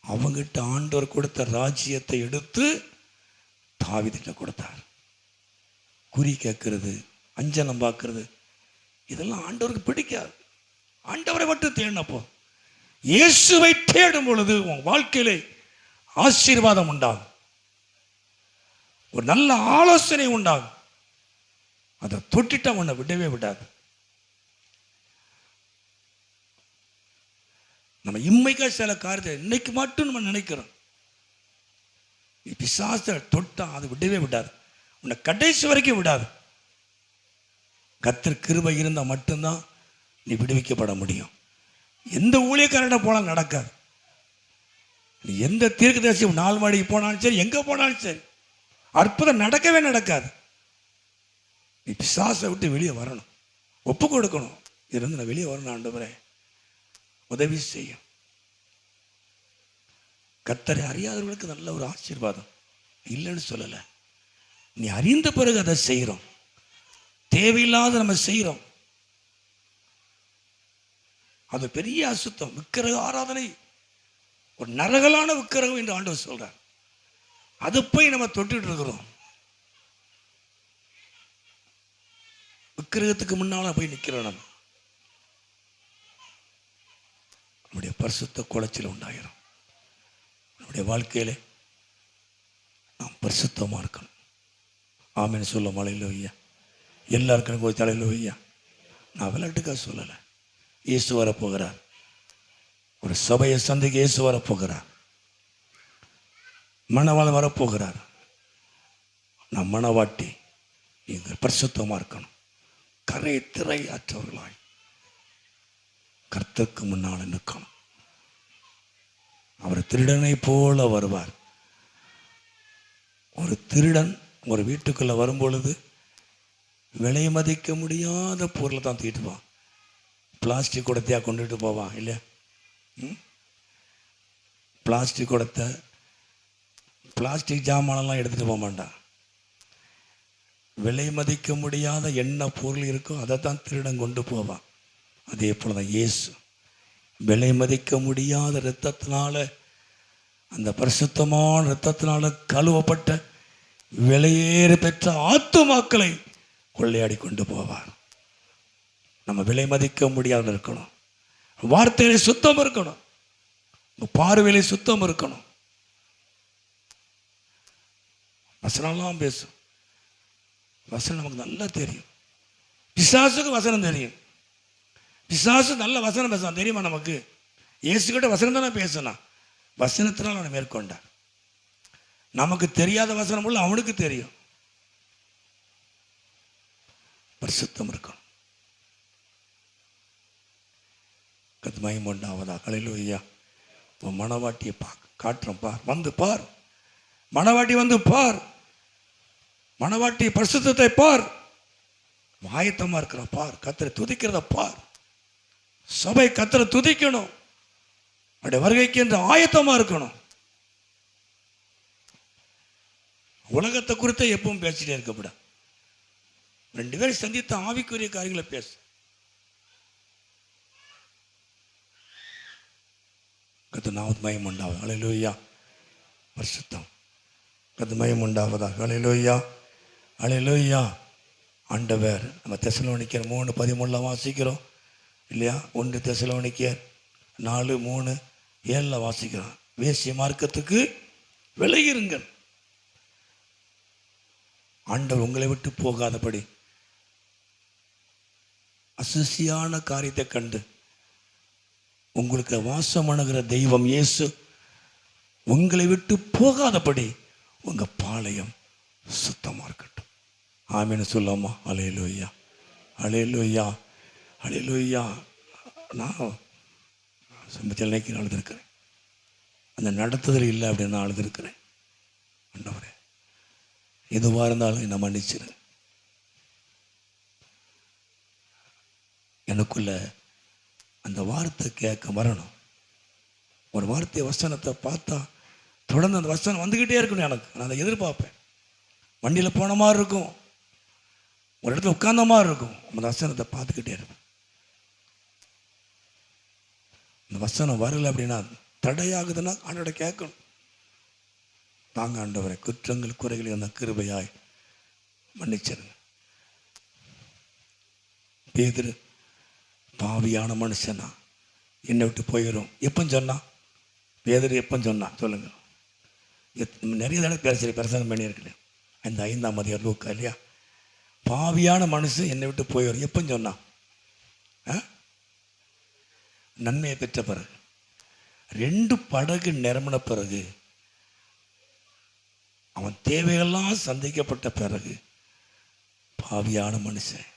அவங்கிட்ட ஆண்டவர் கொடுத்த ராஜ்யத்தை எடுத்து தாவீதுக்கு கொடுத்தார். குறி கேட்கறது, அஞ்சனம் பார்க்கறது, இதெல்லாம் ஆண்டவருக்கு பிடிக்காது. ஆண்டவரை மட்டும் தேடினப்போ, இயேசுவை தேடும் பொழுது உன் வாழ்க்கையிலே ஆசீர்வாதம் உண்டாகும், ஒரு நல்ல ஆலோசனை உண்டாகும். அதை தொட்டுட்டா உன்னை விடவே விடாது. நம்ம இம்மைக்கா சில காரியத்தை இன்னைக்கு மட்டும் நம்ம நினைக்கிறோம். பிசாசை தொட்டா அது விடவே விடாது, உன்னை கடைசி வரைக்கும் விடாது. கர்த்தர் கிருபை இருந்தால் மட்டும்தான் நீ விடுவிக்கப்பட முடியும். எந்த ஊழியக்காரன போனால் நடக்காது. நீ எந்த தீர்க்கதரிசி 4 மாடிக்கு போனாலும் சரி, எங்கே போனாலும் சரி, அற்புதம் நடக்கவே நடக்காது. நீ பிசாசை விட்டு வெளியே வரணும், ஒப்பு கொடுக்கணும். இருந்து நான் வெளியே வரணும், ஆண்டவரே உதவி செய்யும். கர்த்தரை அறியாதவர்களுக்கு நல்ல ஒரு ஆசீர்வாதம் இல்லைன்னு சொல்லலை. நீ அறிந்த பிறகு அதை செய்கிறோம். தேவையில்லாத நம்ம செய்கிறோம். அது பெரிய அசுத்தம். விக்கிரக ஆராதனை ஒரு நரகலான விக்கிரகம் என்று ஆண்டவர் சொல்றார். அதை போய் நம்ம தொட்டுட்டு இருக்கிறோம். விக்கிரகத்துக்கு முன்னால போய் நிற்கிறோம். நம்முடைய பரிசுத்த குலைச்சல் உண்டாகிறோம். நம்முடைய வாழ்க்கையில நாம் பரிசுத்தமா இருக்கணும். ஆமென் சொல்ல அல்லேலூயா. எல்லாருக்கும் ஒரு அல்லேலூயா. நான் விளையாட்டுக்காக சொல்லலை. இயேசு வரப்போகிறார். ஒரு சபையை சந்திக்க இயேசு வரப்போகிறார். மணவாளன் வரப்போகிறார். நான் மணவாட்டி நீங்கள் பரிசுத்தமா இருக்கணும். கரை திரை அற்றவர்களாய் கர்த்தருக்கு முன்னால் நிற்கணும். அவர் திருடனை போல வருவார். ஒரு திருடன் ஒரு வீட்டுக்குள்ள வரும்பொழுது விலை மதிக்க முடியாத பொருளை தான் தூக்கிட்டுவான். பிளாஸ்டிக் குடத்தையா கொண்டுட்டு போவான் இல்லையா? பிளாஸ்டிக் குடத்தை, பிளாஸ்டிக் ஜாமானெல்லாம் எடுத்துகிட்டு போக மாட்டான். விலை மதிக்க முடியாத என்ன பொருள் இருக்கோ அதை தான் திருடன் கொண்டு போவான். அதே போல தான் இயேசு விலை மதிக்க முடியாத இரத்தத்தினால, அந்த பரிசுத்தமான இரத்தத்தினால கழுவப்பட்ட விலையேறு பெற்ற ஆத்துமாக்களை கொள்ளையாடி கொண்டு போவார். நம்ம விலை மதிக்க முடியாத இருக்கணும். வார்த்தையில சுத்தம் இருக்கணும். பார்வையில சுத்தம் இருக்கணும். வசனம்லாம் பேசும். வசனம் நமக்கு நல்லா தெரியும். பிசாசுக்கு வசனம் தெரியும். பிசாசு நல்ல வசனம் பேசலாம் தெரியுமா நமக்கு? இயேசுகிட்ட வசனம் தானே பேசினா, வசனத்தினால் அவனை மேற்கொண்டார். நமக்கு தெரியாத வசனம் உள்ள அவனுக்கு தெரியும். பரிசுத்தம் இருக்கணும். கத்மயம் உண்டாவதா. அல்லேலூயா. உன் மணவாட்டியை காட்டுறோம் பார், வந்து பார். மணவாட்டி வந்து பார். மணவாட்டி பரிசுத்தத்தை பார். ஆயத்தமா இருக்கிற பார். கர்த்தரை துதிக்கிறத பார். சபை கர்த்தரை துதிக்கணும். அவருடைய வருகைக்கு என்று ஆயத்தமா இருக்கணும். உலகத்தை குறித்த எப்பவும் பேசிட்டே இருக்கப்படாது. 2 பேரும் சந்தித்த ஆவிக்குரிய காரியங்களை பேசு. கர்த்தர் நாமத்துக்கு மகிமை உண்டாவதாக. அல்லேலூயா. பரிசுத்தம். கர்த்தருக்கு மகிமை உண்டாவதாக. அல்லேலூயா. அல்லேலூயா. ஆண்டவர் நம்ம தெசலோனிக்கர் 3:13 வாசிக்கிறோம் இல்லையா? 1 தெசலோனிக்கர் 4:3-7 வாசிக்கிறோம். வேசிய மார்க்கத்துக்கு விலகிருங்கள். ஆண்டவர் உங்களை விட்டு போகாதபடி அசுசியான காரியத்தை கண்டு உங்களுக்கு வாசம் அணுகிற தெய்வம் இயேசு உங்களை விட்டு போகாதபடி உங்க பாளையம் சுத்தமா இருக்கட்டும். ஆமென் சொல்லாமா? அல்லேலூயா. அல்லேலூயா. அல்லேலூயா. நான் சமயத்தில் நினைக்க அழுதுருக்கிறேன். அந்த நடத்துதல் இல்லை அப்படின்னு நான் அழுதுருக்கிறேன். ஆண்டவரே, எதுவாக இருந்தாலும் என்னை மன்னிச்சிரு. எனக்குள்ள அந்த வார்த்தை கேட்க வரணும். ஒரு வார்த்தை வசனத்தை பார்த்தா தொடர்ந்து அந்த வசனம் வந்துக்கிட்டே இருக்கணும். எனக்கு நான் அதை எதிர்பார்ப்பேன். வண்டியில் போன மாதிரி இருக்கும், ஒரு இடத்துல உட்கார்ந்த மாதிரி இருக்கும். அந்த வசனத்தை பார்த்துக்கிட்டே இருப்பேன். இந்த வசனம் வரலை அப்படின்னா, தடையாகுதுன்னா ஆண்டவரை கேட்கணும். தாங்க ஆண்டவரை, குற்றங்கள் குறைகளை அந்த கிருபையாய் மன்னிச்சிருங்க. பேதுரு பாவியான மனுஷனா, என்னை விட்டு போயிடும் எப்போ சொன்னா? பேதுரு எப்போ சொன்னா சொல்லுங்க? நிறைய தடவை பிரசங்கம் பண்ணியிருக்கேன். அந்த 5ஆம் அதிகாரம் லூக்கா இல்லையா? பாவியான மனுஷன் என்னை விட்டு போயிடும் எப்போ சொன்னா? நன்மையை பெற்ற பிறகு, 2 படகு நிரம்பின பிறகு, அவன் தேவையெல்லாம் சந்திக்கப்பட்ட பிறகு பாவியான மனுஷன்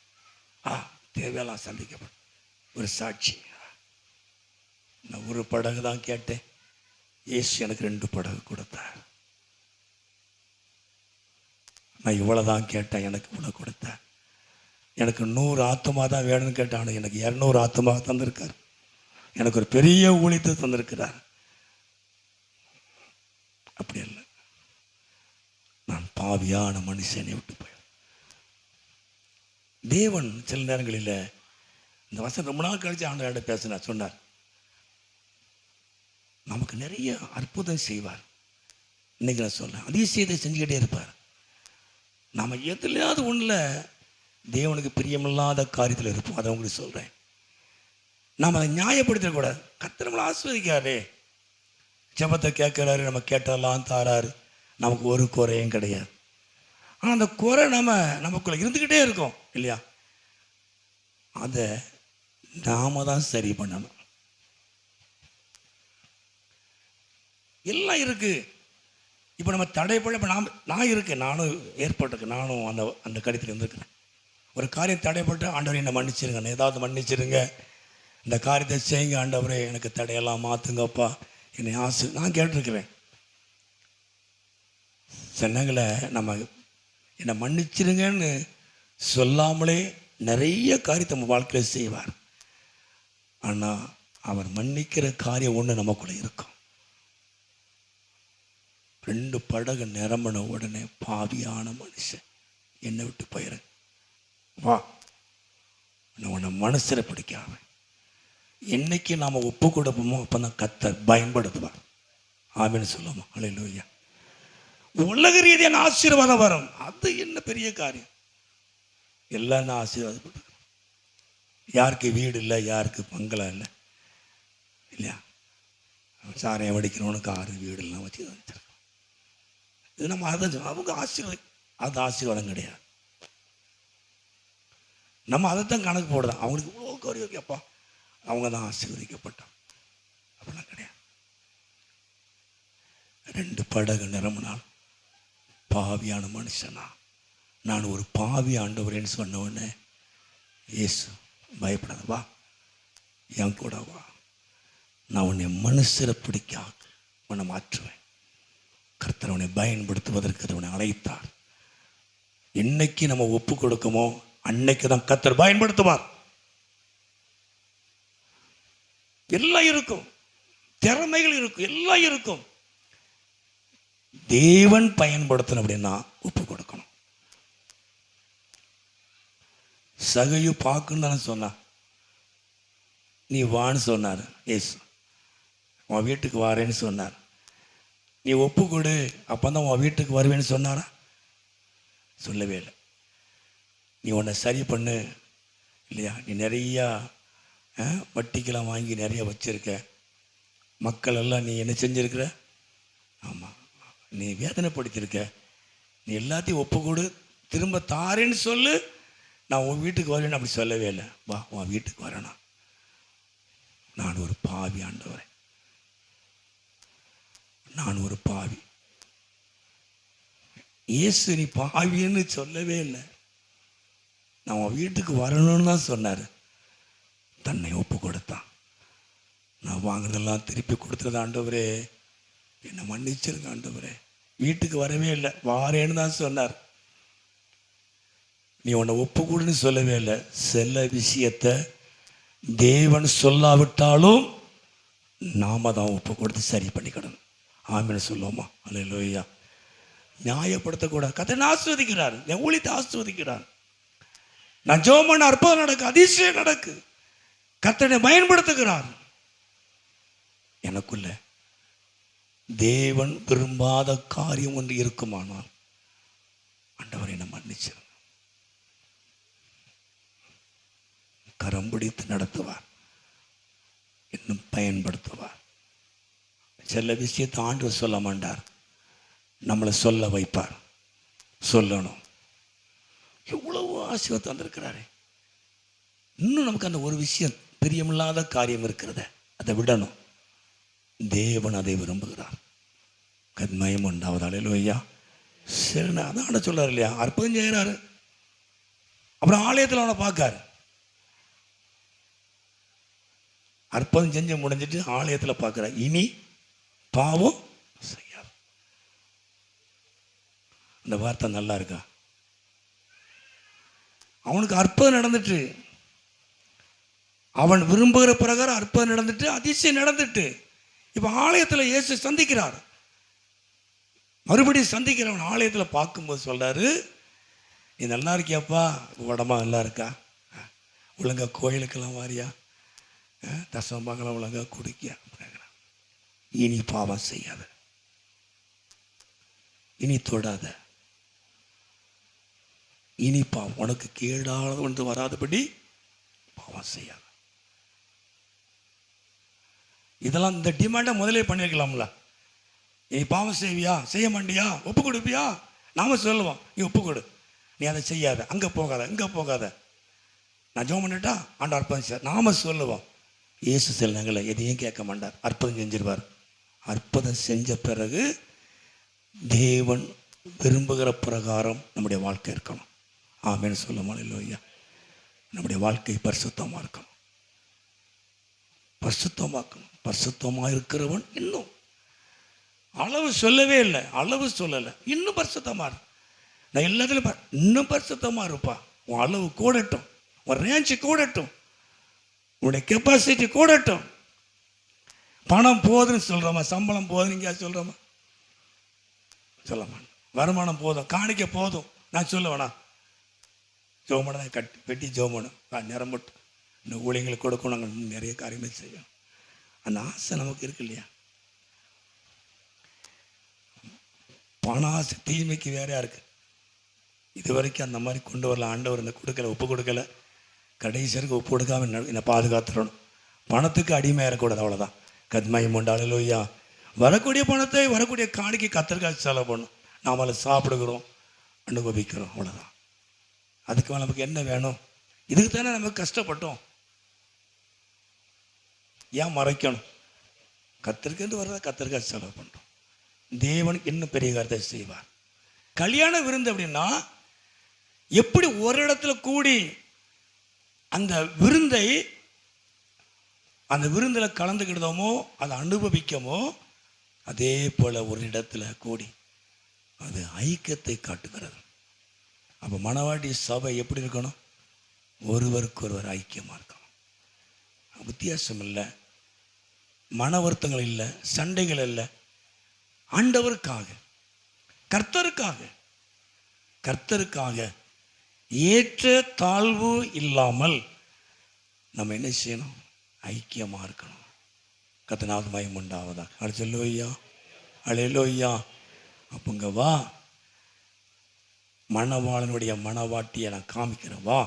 தேவையெல்லாம் சந்திக்கப்படும். ஒரு சாட்சி, நான் ஒரு படகு தான் கேட்டேன், இயேசு எனக்கு 2 படகு கொடுத்தார். நான் இவ்வளோதான் கேட்டேன், எனக்கு இவ்வளோ கொடுத்தார். எனக்கு 100 ஆத்மா தான் வேணும்னு கேட்டான், எனக்கு 200 ஆத்மா தந்திருக்கார். எனக்கு ஒரு பெரிய ஊழியத்தை தந்திருக்கிறார். அப்படி இல்லை, நான் பாவியான மனுஷனை விட்டு போய் தேவன் சில நேரங்களில் இந்த வசனம் ரொம்ப நாள் கழிச்சு ஆண்டவர்கிட்ட பேசினார், சொன்னார், நமக்கு நிறைய அற்புதம் செய்வார். இன்னைக்கு நான் சொல்றேன், அதிசயத்தை செஞ்சுக்கிட்டே இருப்பார். நாம் எதுலையாவது ஒன்றில் தேவனுக்கு பிரியமில்லாத காரியத்தில் இருப்போம். அதை உங்களுக்கு சொல்கிறேன். நாம் அதை நியாயப்படுத்தக்கூடாது. கர்த்தர் நம்மளை ஆசீர்வதிக்காரே, ஜெபத்தை கேட்குறாரு, நம்ம கேட்டெல்லாம் தாராரு, நமக்கு ஒரு குறையும் கிடையாது. ஆனால் அந்த குறை நமக்குள்ளே இருந்துக்கிட்டே இருக்கும் இல்லையா? அதை நாம தான் சரி பண்ணணும். எல்லாம் இருக்குது. இப்போ நம்ம தடைப்பட, இப்போ நான் இருக்கேன், நானும் ஏற்பட்டிருக்கேன், நானும் அந்த கருத்தில் இருந்திருக்கிறேன். ஒரு காரியம் தடைப்பட்டு, ஆண்டவரை என்னை மன்னிச்சிருங்க, ஏதாவது மன்னிச்சிருங்க, இந்த காரியத்தை செய்யுங்க ஆண்டவரே, எனக்கு தடையெல்லாம் மாற்றுங்கப்பா, என்னை நான் கேட்டிருக்கிறேன். சின்னங்களை நம்ம என்னை மன்னிச்சிருங்கன்னு சொல்லாமலே நிறைய காரியத்தை நம்ம வாழ்க்கையில் செய்வார். ஆனால் அவர் மன்னிக்கிற காரியம் ஒன்று நமக்குள்ளே இருக்கும். 2 படகு நிரம்பின உடனே, பாவியான மனுஷன் என்னை விட்டு போயிரு, வா, உன்னை மனசில் பிடிக்காம என்னைக்கு நாம் ஒப்பு கொடுப்போமோ அப்போ தான் கர்த்தர் பயன்படுத்துவார். ஆமென்னு சொல்லுவோமா? அல்லேலூயா. உலக ரீதியான ஆசீர்வாதம் வரும், அது என்ன பெரிய காரியம். எல்லாம் ஆசீர்வாதப்பட்டு, யாருக்கு வீடு இல்லை, யாருக்கு பங்களா இல்லை இல்லையா? சாரையை வடிக்கிறவனுக்கு 6 வீடுலாம் வச்சு வச்சிருக்கோம். இது நம்ம அதை அவங்க ஆசீர்வாதம், அது ஆசீர்வாதம் கிடையாது. நம்ம அதை தான் கணக்கு போடுறோம். அவங்களுக்கு இவ்வளோ காரியம் கேட்பா, அவங்க தான் ஆசீர்வதிக்கப்பட்டான், அப்படிலாம் கிடையாது. 2 படகு நிரம்பினால், பாவியான மனுஷனா, நான் ஒரு பாவி ஆண்டவரேன்னு சொன்ன உடனே, இயேசு பயப்படாத, வா, என் கூட வா, நான் உன்னை மனுஷரை பிடிக்க உன்னை மாற்றுவேன். கர்த்தர் அவனை பயன்படுத்துவதற்கு அவனை அழைத்தார். என்னைக்கு நம்ம ஒப்பு கொடுக்குமோ அன்னைக்கு தான் கர்த்தர் பயன்படுத்துவார். எல்லாம் இருக்கும், திறமைகள் இருக்கும், எல்லாம் இருக்கும். தேவன் பயன்படுத்தணும் அப்படின்னா ஒப்பு கொடுக்கணும். சகையு பார்க்குன்னு தானே சொன்னா, நீ வான்னு சொன்னார் ஏசு, உன் வீட்டுக்கு வாரேன்னு சொன்னார். நீ ஒப்பு கொடு, அப்போ தான் உன் வீட்டுக்கு வருவேன்னு சொன்னாரா? சொல்லவே இல்லை. நீ உன்னை சரி பண்ணு இல்லையா? நீ நிறையா வட்டிக்கெல்லாம் வாங்கி நிறைய வச்சிருக்க, மக்கள் எல்லாம் நீ என்ன செஞ்சிருக்கிற? ஆமாம், நீ வேதனைப்படுத்தியிருக்க. நீ எல்லாத்தையும் ஒப்பு கொடு, திரும்ப தாரேன்னு சொல்லு, நான் உன் வீட்டுக்கு வரேன்னு அப்படி சொல்லவே இல்லை. வா, உன் வீட்டுக்கு வரேனா, நான் ஒரு பாவி ஆண்டவரே, நான் ஒரு பாவி. இயேசு நீ பாவின்னு சொல்லவே இல்லை, நான் உன் வீட்டுக்கு வரணும்னு தான் சொன்னார். தன்னை ஒப்பு கொடுத்தான். நான் வாங்கினதெல்லாம் திருப்பி கொடுத்துருது, ஆண்டவரே என்னை மன்னிச்சிருங்க ஆண்டவரே. வீட்டுக்கு வரவே இல்லை, வாரேன்னு தான் சொன்னார். நீ உன்னை ஒப்பு கொடுன்னு சொல்லவே இல்லை. சில விஷயத்தை தேவன் சொல்லாவிட்டாலும் நாம தான் ஒப்பு கொடுத்து சரி பண்ணிக்கிடணும். ஆமென்னு சொல்லுவோமா? அல்லேலூயா. நியாயப்படுத்தக்கூடாது. கர்த்தர் ஆசீர்வதிக்கிறார், என் ஊழியத்தை ஆசீர்வதிக்கிறார். நான் ஜெபம் பண்ண அற்புதம் நடக்கு, அதிசயம் நடக்கு, கர்த்தரை பயன்படுத்துகிறார். எனக்குள்ள தேவன் விரும்பாத காரியம் ஒன்று இருக்குமானால், ஆண்டவரை என்னை மன்னிச்சிருங்க, கரம் பிடித்து நடத்துவார், இன்னும் பயன்படுத்துவார். சில விஷயத்தை ஆண்டவர் சொல்ல மாட்டார், நம்மளை சொல்ல வைப்பார். சொல்லணும். எவ்வளவு ஆசீர்வாதம் தந்திருக்கிறாரு. இன்னும் நமக்கு அந்த ஒரு விஷயம், பிரியமில்லாத காரியம் இருக்கிறத அதை விடணும். தேவன் அதை விரும்புகிறார். கண்மயம் உண்டாவது. அல்லேலூயா. சரி, அதான் சொல்றாரு இல்லையா, அற்புதம் செய்கிறாரு. அப்புறம் ஆலயத்தில் அவனை பார்க்காரு. அற்புதம் செஞ்சு முடிஞ்சிட்டு ஆலயத்தில் பார்க்குற, இனி பாவம் செய்யாது. இந்த வார்த்தை நல்லா இருக்கா? அவனுக்கு அற்புதம் நடந்துட்டு, அவன் விரும்புகிற பிரகாரம் அற்புதம் நடந்துட்டு, அதிசயம் நடந்துட்டு, இப்போ ஆலயத்தில் இயேசு சந்திக்கிறார். மறுபடியும் சந்திக்கிறவன் ஆலயத்தில் பார்க்கும்போது சொல்கிறாரு, நீ நல்லா இருக்கியாப்பா, உடம்பா நல்லா இருக்கா, ஒழுங்கா கோயிலுக்கெல்லாம் வாரியா, தசமங்கலம் ஒழுங்கா குடிக்கியா, இனி பாவம் செய்யாத, இனி தொடாத, இனி பாவம் உனக்கு கேடானது ஒன்று வராதபடி பாவம் செய்யாத. இதெல்லாம் இந்த டிமாண்டை முதலே பண்ணியிருக்கலாம்ல. நீ பாவம் செய்வியா, செய்ய மாட்டியா, ஒப்பு கொடுப்பியா, நாம சொல்லுவோம் நீ ஒப்பு கொடு, நீ அதை செய்யாத, அங்கே போகாத, இங்கே போகாத, நான் ஜெபம் பண்ணிட்டா ஆண்டவர் அற்புதம் செய்ய நாம சொல்லுவோம். இயேசு சில நேரங்களில் எதையும் கேட்க மாட்டார், அற்புதம் செஞ்சிருவார். அற்புதம் செஞ்ச பிறகு தேவன் விரும்புகிற பிரகாரம் நம்முடைய வாழ்க்கை இருக்கணும். ஆமென்னு சொல்ல இல்லையா? நம்முடைய வாழ்க்கை பரிசுத்தமாக இருக்கணும், பரிசுத்தமாக்கணும். பரிசுத்தமாக இருக்கிறவன் இன்னும் அளவு சொல்லவே இல்லை, அளவு சொல்லலை, இன்னும் பரிசுத்தமாக இருக்கு. நான் எல்லாத்துலையும் இன்னும் பரிசுத்தமாக இருப்பா. உன் அளவு கூடட்டும், உன் ரேஞ்சு கூடட்டும், உன்னுடைய கெப்பாசிட்டி கூடட்டும். பணம் போதுன்னு சொல்கிறோமா, சம்பளம் போதுன்னு இங்கே சொல்கிறோமா? சொல்லமா. வருமானம் போதும், காணிக்க போதும், நான் சொல்லுவேண்ணா ஜோமனை கட்டி பெட்டி ஜோமனு நிரம்பட்டு இந்த ஊழியங்களுக்கு கொடுக்கணும், நாங்கள் நிறைய காரியங்கள் செய்யணும். அந்த ஆசை நமக்கு இருக்கு இல்லையா? பண ஆசை தீமைக்கு வேறையா இருக்கு. இது வரைக்கும் அந்த மாதிரி கொண்டு வரல. ஆண்டவர் இந்த கொடுக்கல, ஒப்பு கொடுக்கல, கடைசியருக்கு ஒப்பு கொடுக்காம என்னை பாதுகாத்துடணும். பணத்துக்கு அடிமையாகக்கூடாது, அவ்வளோதான். கத்மயம் உண்டாலும் ஐயா, வரக்கூடிய பணத்தை வரக்கூடிய காணிக்கை கத்தற்காக செலவு பண்ணும். நாம் அதை சாப்பிடுகிறோம், அனுபவிக்கிறோம், அவ்வளோதான். அதுக்கு நமக்கு என்ன வேணும்? இதுக்கு தானே நமக்கு கஷ்டப்பட்டோம். ஏன் மறைக்கணும்? கத்தருக்கு வர்றத கத்தற்காக செலவு பண்ணுறோம். தேவன் இன்னும் பெரிய காரியத்தை செய்வார். கல்யாண விருந்து அப்படின்னா எப்படி ஒரு இடத்துல கூடி அந்த விருந்தை, அந்த விருந்தில் கலந்துக்கிட்டோமோ, அதை அனுபவிக்கமோ, அதே போல ஒரு இடத்துல கூடி அது ஐக்கியத்தை காட்டுகிறது. அப்போ மணவாட்டி சபை எப்படி இருக்கணும்? ஒருவருக்கு ஒருவர் ஐக்கியமாக இருக்கணும். வித்தியாசம் இல்லை, மன வருத்தங்கள் இல்லை, சண்டைகள் இல்லை. ஆண்டவருக்காக, கர்த்தருக்காக, கர்த்தருக்காக ஏற்ற தாழ்வு இல்லாமல் நம்ம என்ன செய்யணும்? ஐக்கியமாக இருக்கணும். கர்த்தருக்கு மகிமை உண்டாவதாக. அல்லேலூயா, அல்லேலூயா. அப்போங்க வா, மணவாளனுடைய மணவாட்டியை நான் காமிக்கிறேன் வா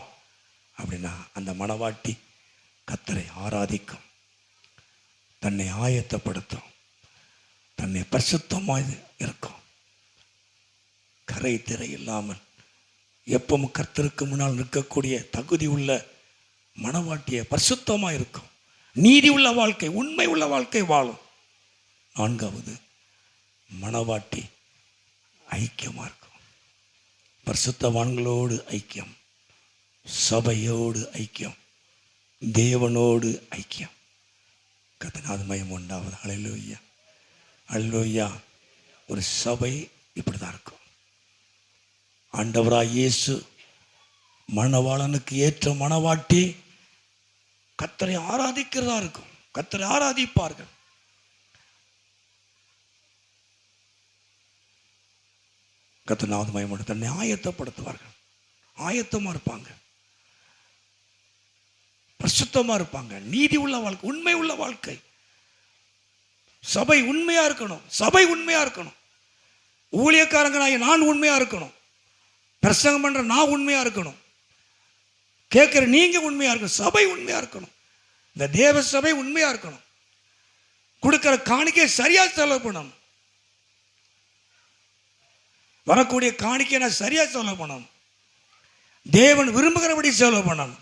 அப்படின்னா, அந்த மணவாட்டி கர்த்தரை ஆராதிக்கும், தன்னை ஆயத்தப்படுத்தும், தன்னை பரிசுத்தமாக இருக்கும், கரை திரை இல்லாமல் எப்பவும் கர்த்தருக்கு முன்னால் நிற்கக்கூடிய தகுதி உள்ள மணவாட்டிய பரிசுத்தமாக இருக்கும், நீதி உள்ள வாழ்க்கை, உண்மை உள்ள வாழ்க்கை வாழும். 4வது, மணவாட்டி ஐக்கியமாக இருக்கும். பரிசுத்தவான்களோடு ஐக்கியம், சபையோடு ஐக்கியம், தேவனோடு ஐக்கியம். கர்த்தருக்கு மகிமை உண்டாவது. அல்லேலூயா, அல்லேலூயா. ஒரு சபை இப்படி தான் இருக்கும். ஆண்டவராய் இயேசு மணவாளனுக்கு ஏற்ற மணவாட்டி கர்த்தரை ஆராதிக்கிறதா இருக்கும். கர்த்தரை ஆராதிப்பார்கள். கர்த்தர் மகிமை தன்னை ஆயத்தப்படுத்துவார்கள். ஆயத்தமாக இருப்பாங்க, பரிசுத்தமாக இருப்பாங்க, நீதி உள்ள வாழ்க்கை, உண்மை உள்ள வாழ்க்கை. சபை உண்மையா இருக்கணும், சபை உண்மையா இருக்கணும். ஊழியக்காரங்களாகி நான் உண்மையா இருக்கணும், பிரசங்கம் பண்ற நான் உண்மையா இருக்கணும், கேட்கிற நீங்க உண்மையா இருக்கணும், சபை உண்மையா இருக்கணும், இந்த தேவ சபை உண்மையா இருக்கணும், கொடுக்கிற காணிக்கை சரியா செலவு பண்ணணும், வரக்கூடிய காணிக்கை நான் சரியா செலவு பண்ணணும், தேவன் விரும்புகிறபடி செலவு பண்ணணும்.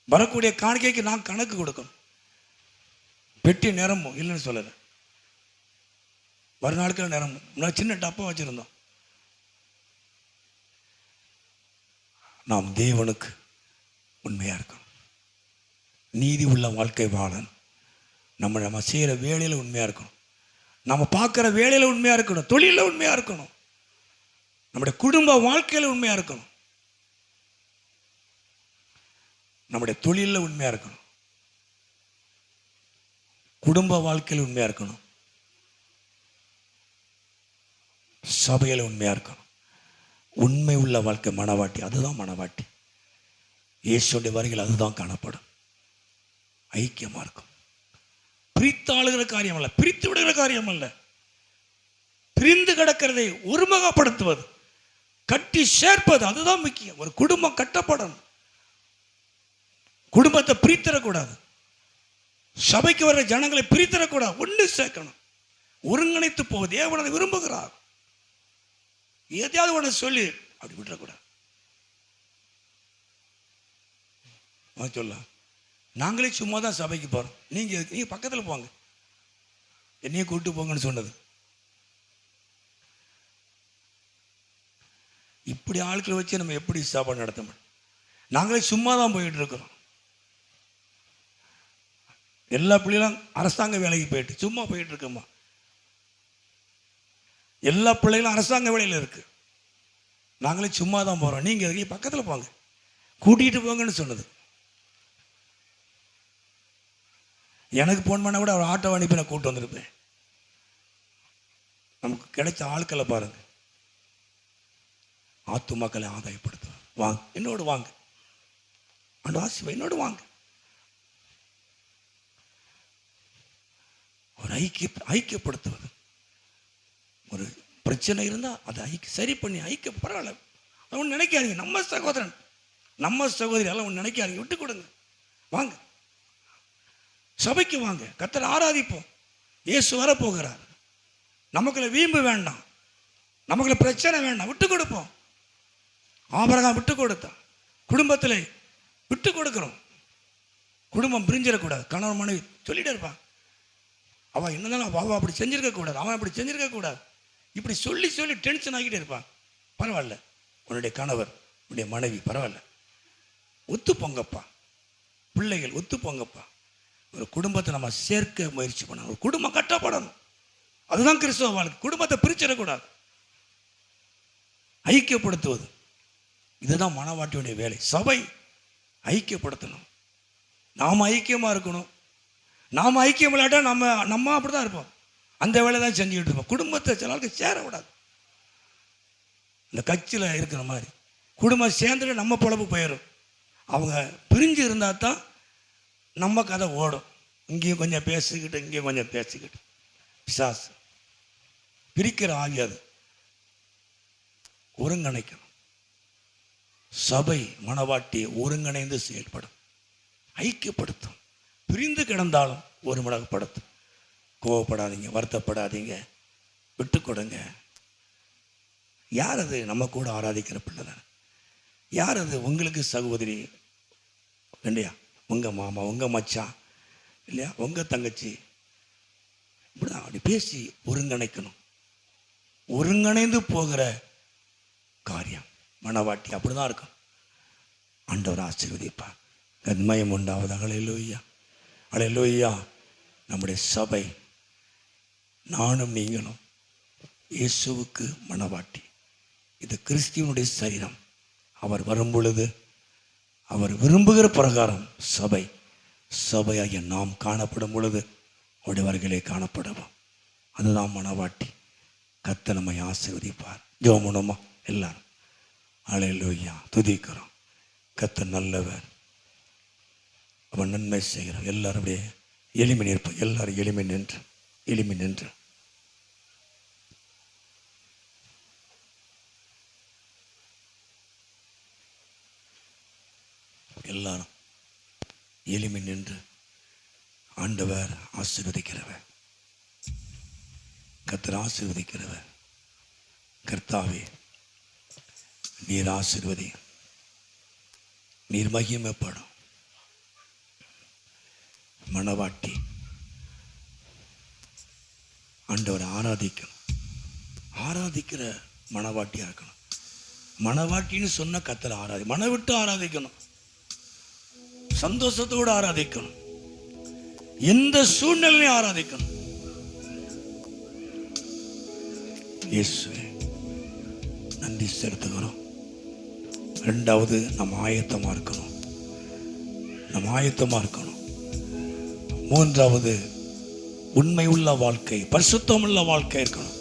வரக்கூடிய காணிக்கைக்கு நான் கணக்கு கொடுக்கணும். பெட்டி நிரம்பும், இல்லைன்னு சொல்லலை, மறுநாளுக்கு நிரம்பும். நான் சின்ன டப்பா வச்சிருந்தோம். நாம் தேவனுக்கு உண்மையாக இருக்கணும். நீதி உள்ள வாழ்க்கை வாழணும். நம்ம செய்கிற வேலையில் உண்மையாக இருக்கணும். நம்ம பார்க்குற வேலையில் உண்மையாக இருக்கணும். தொழிலில் உண்மையாக இருக்கணும். நம்முடைய குடும்ப வாழ்க்கையில் உண்மையாக இருக்கணும். நம்முடைய தொழிலில் உண்மையாக இருக்கணும். குடும்ப வாழ்க்கையில் உண்மையாக இருக்கணும். சபையில் உண்மையாக இருக்கணும். உண்மை உள்ள வாழ்க்கை மனவாட்டி. அதுதான் மனவாட்டி. இயேசுடைய வருகையில் அதுதான் காணப்படும். ஐக்கியமாக இருக்கும். பிரித்து ஆளுகிற காரியம் அல்ல, பிரித்து விடுகிற காரியம் அல்ல. பிரிந்து கிடக்கிறதை ஒருமுகப்படுத்துவது, கட்டி சேர்ப்பது, அதுதான் முக்கியம். ஒரு குடும்பம் கட்டப்படணும். குடும்பத்தை பிரித்தரக்கூடாது. சபைக்கு வர்ற ஜனங்களை பிரித்தரக்கூடாது. ஒன்று சேர்க்கணும். ஒருங்கிணைத்து போவது தேவன் அதை விரும்புகிறார். எதையாவது ஒன்று சொல்லி அப்படி விட்டுறக்கூடாது. சொல்ல நாங்களே சும்மா தான் சபைக்கு போகிறோம், நீங்கள் பக்கத்தில் போங்க, என்னையே கூப்பிட்டு போங்கன்னு சொன்னது. இப்படி ஆட்களை வச்சு நம்ம எப்படி சாப்பாடு நடத்த முடியும்? நாங்களே சும்மா தான் போயிட்டு இருக்கிறோம். எல்லா பிள்ளைகளும் அரசாங்க வேலைக்கு போயிட்டு சும்மா போயிட்டு இருக்கோமா? எல்லா பிள்ளைகளும் அரசாங்க வேலையில் இருக்கு. நாங்களே சும்மா தான் போகிறோம், நீங்கள் பக்கத்தில் போங்க, கூட்டிகிட்டு போங்கன்னு சொன்னது. எனக்கு ஃபோன் பண்ண கூட அவர் ஆட்டோ அனுப்பி நான் கூப்பிட்டு வந்திருப்பேன். நமக்கு கிடைச்ச ஆட்களை பாருங்க. ஆத்துமாக்களை ஆதாயப்படுத்துவார். வாங்க, என்னோடு வாங்க, அந்த ஆசிவை என்னோடு வாங்க. ஒரு ஐக்கியப்படுத்துவது. ஒரு பிரச்சனை இருந்தால் அதை சரி பண்ணி பரவாயில்ல, அவன் நினைக்காதீங்க, நம்ம சகோதரன் நம்ம சகோதரி எல்லாம் ஒன்று நினைக்காதீங்க, விட்டு கொடுங்க, வாங்க சபைக்கு வாங்க, கர்த்தரை ஆராதிப்போம். இயேசு வரப்போகிறார். நமக்குள்ள வீம்பு வேண்டாம், நமக்குள்ள பிரச்சனை வேண்டாம், விட்டு கொடுப்போம். ஆபிரகாம் விட்டு கொடுத்தான். குடும்பத்தில் விட்டு கொடுக்கிறோம். குடும்பம் பிரிஞ்சிடக்கூடாது. கணவன் மனைவி சொல்லிட்டே இருப்பான், அவன் என்னதான் அவன் அப்படி செஞ்சிருக்க கூடாது, அவன் அப்படி செஞ்சிருக்க கூடாது, இப்படி சொல்லி சொல்லி டென்ஷன் ஆகிட்டே இருப்பான். பரவாயில்ல, உன்னுடைய கணவர் உன்னுடைய மனைவி பரவாயில்ல, ஒத்து போங்கப்பா, பிள்ளைகள் ஒத்து போங்கப்பா. ஒரு குடும்பத்தை நம்ம சேர்க்க முயற்சி பண்ணணும். ஒரு குடும்பம் கட்டப்படணும். அதுதான் கிறிஸ்தவ வாழ்க்கை. குடும்பத்தை பிரிச்சிடக்கூடாது, ஐக்கியப்படுத்துவது. இதுதான் மனவாட்டியுடைய வேலை. சபை ஐக்கியப்படுத்தணும். நாம் ஐக்கியமாக இருக்கணும். நாம் ஐக்கியம் இல்லாட்டா நம்ம அப்படி தான் இருப்போம். அந்த வேலை தான் செஞ்சுக்கிட்டு இருப்போம். குடும்பத்தை சில ஆளுக்கு சேரக்கூடாது. இந்த கட்சியில் இருக்கிற மாதிரி குடும்பம் சேர்ந்துட்டு நம்ம பொழப்பு போயிடும். அவங்க பிரிஞ்சு இருந்தால் தான் நம்ம கதை ஓடும். இங்கேயும் கொஞ்சம் பேசிக்கிட்டு இங்கேயும் கொஞ்சம் பேசிக்கிட்டு பிசாசு பிரிக்கிற ஆவி. அது ஒருங்கிணைக்கணும். சபை மனவாட்டி ஒருங்கிணைந்து செயல்படும், ஐக்கியப்படுத்தும். பிரிந்து கிடந்தாலும் ஒருமுகப்படுத்தும். கோவப்படாதீங்க, வருத்தப்படாதீங்க, விட்டு கொடுங்க. யார் அது? நம்ம கூட ஆராதிக்கிற பிள்ளை தானே. யார் அது? உங்களுக்கு சகோதரி இல்லையா, உங்கள் மாமா, உங்கள் மச்சான் இல்லையா, உங்கள் தங்கச்சி. இப்படிதான் அப்படி பேசி ஒருங்கிணைக்கணும். ஒருங்கிணைந்து போகிற காரியம் மனவாட்டி அப்படிதான் இருக்கும். ஆண்டவர் ஆசீர்வதிப்பார். கன்மயம் உண்டாவது. அல்லேலூயா, அல்லேலூயா. நம்முடைய சபை நானும் நீங்களும் இயேசுவுக்கு மனவாட்டி. இது கிறிஸ்துவனுடைய சரீரம். அவர் வரும் பொழுது அவர் விரும்புகிற பிரகாரம் சபையாகிய நாம் காணப்படும் பொழுது அவருடைய வருகையிலே காணப்படுவோம். அதுதான் மனவாட்டி. கர்த்தர் நம்மை ஆசீர்வதிப்பார். ஜெபமுனோமா எல்லாரும். அல்லேலூயா, துதிக்கிறோம். கர்த்தர் நல்லவர், அவன் நன்மை செய்கிறார். எல்லாரும் அப்படியே எளிமை நிற்போம். எல்லாரும் எளிமை நின்று எல்லாரும் எளிமை நின்று ஆண்டவர் ஆசீர்வதிக்கிறவர், கர்த்தர் ஆசீர்வதிக்கிறவர். கர்த்தாவே, நீர் ஆசீர்வதி, நீர் மகிமைப்படும். மனவாட்டி ஆண்டவரை ஆராதிக்கணும். ஆராதிக்கிற மனவாட்டியா இருக்கணும். மனவாட்டின்னு சொன்ன கர்த்தரை மனவிட்டு ஆராதிக்கணும். சந்தோஷத்தோடு ஆராதிக்கணும். எந்த சூழ்நிலையும் ஆராதிக்கணும். இயேசுவே நன்றி செலுத்துகிறோம். ரெண்டாவது, நம்ம ஆயத்தமா இருக்கணும். நம்ம ஆயத்தமா இருக்கணும். மூன்றாவது, உண்மை உள்ள வாழ்க்கை, பரிசுத்தம் உள்ள வாழ்க்கை இருக்கணும்.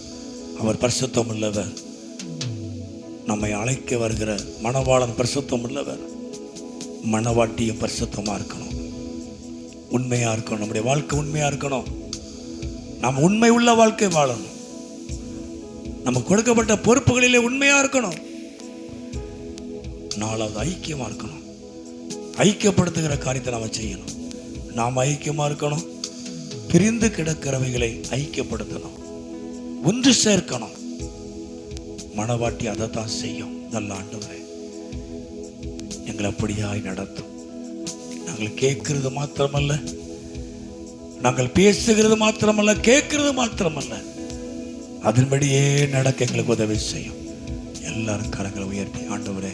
அவர் பரிசுத்தம் உள்ளவர். நம்மை அழைக்க வருகிற மணவாளன் பரிசுத்தம் உள்ளவர். மணவாட்டியும் பரிசுத்தமா இருக்கணும். உண்மையா இருக்கணும். நம்முடைய வாழ்க்கை உண்மையா இருக்கணும். நாம் உண்மை உள்ள வாழ்க்கை வாழணும். நமக்கு கொடுக்கப்பட்ட பொறுப்புகளிலே உண்மையா இருக்கணும். நாலாவது, ஐக்கியமா இருக்கணும். ஐக்கியப்படுத்துகிற காரியத்தை நாம செய்யணும். நாம் ஐக்கியமா இருக்கணும். பிரிந்து கிடக்கிறவைகளை ஐக்கியப்படுத்தணும், ஒன்று சேர்க்கணும். மணவாட்டி அதை தான் செய்யும். நல்ல ஆண்டவரே, எங்களை அப்படியாய் நடத்தும். நாங்கள் கேட்கிறது மாத்திரமல்ல, நாங்கள் பேசுகிறது மாத்திரமல்ல, கேட்கிறது மாத்திரமல்ல, அதன்படியே நடக்க எங்களுக்கு உதவி செய்யும். எல்லாரும் கரங்களை உயர்த்தி, ஆண்டவரே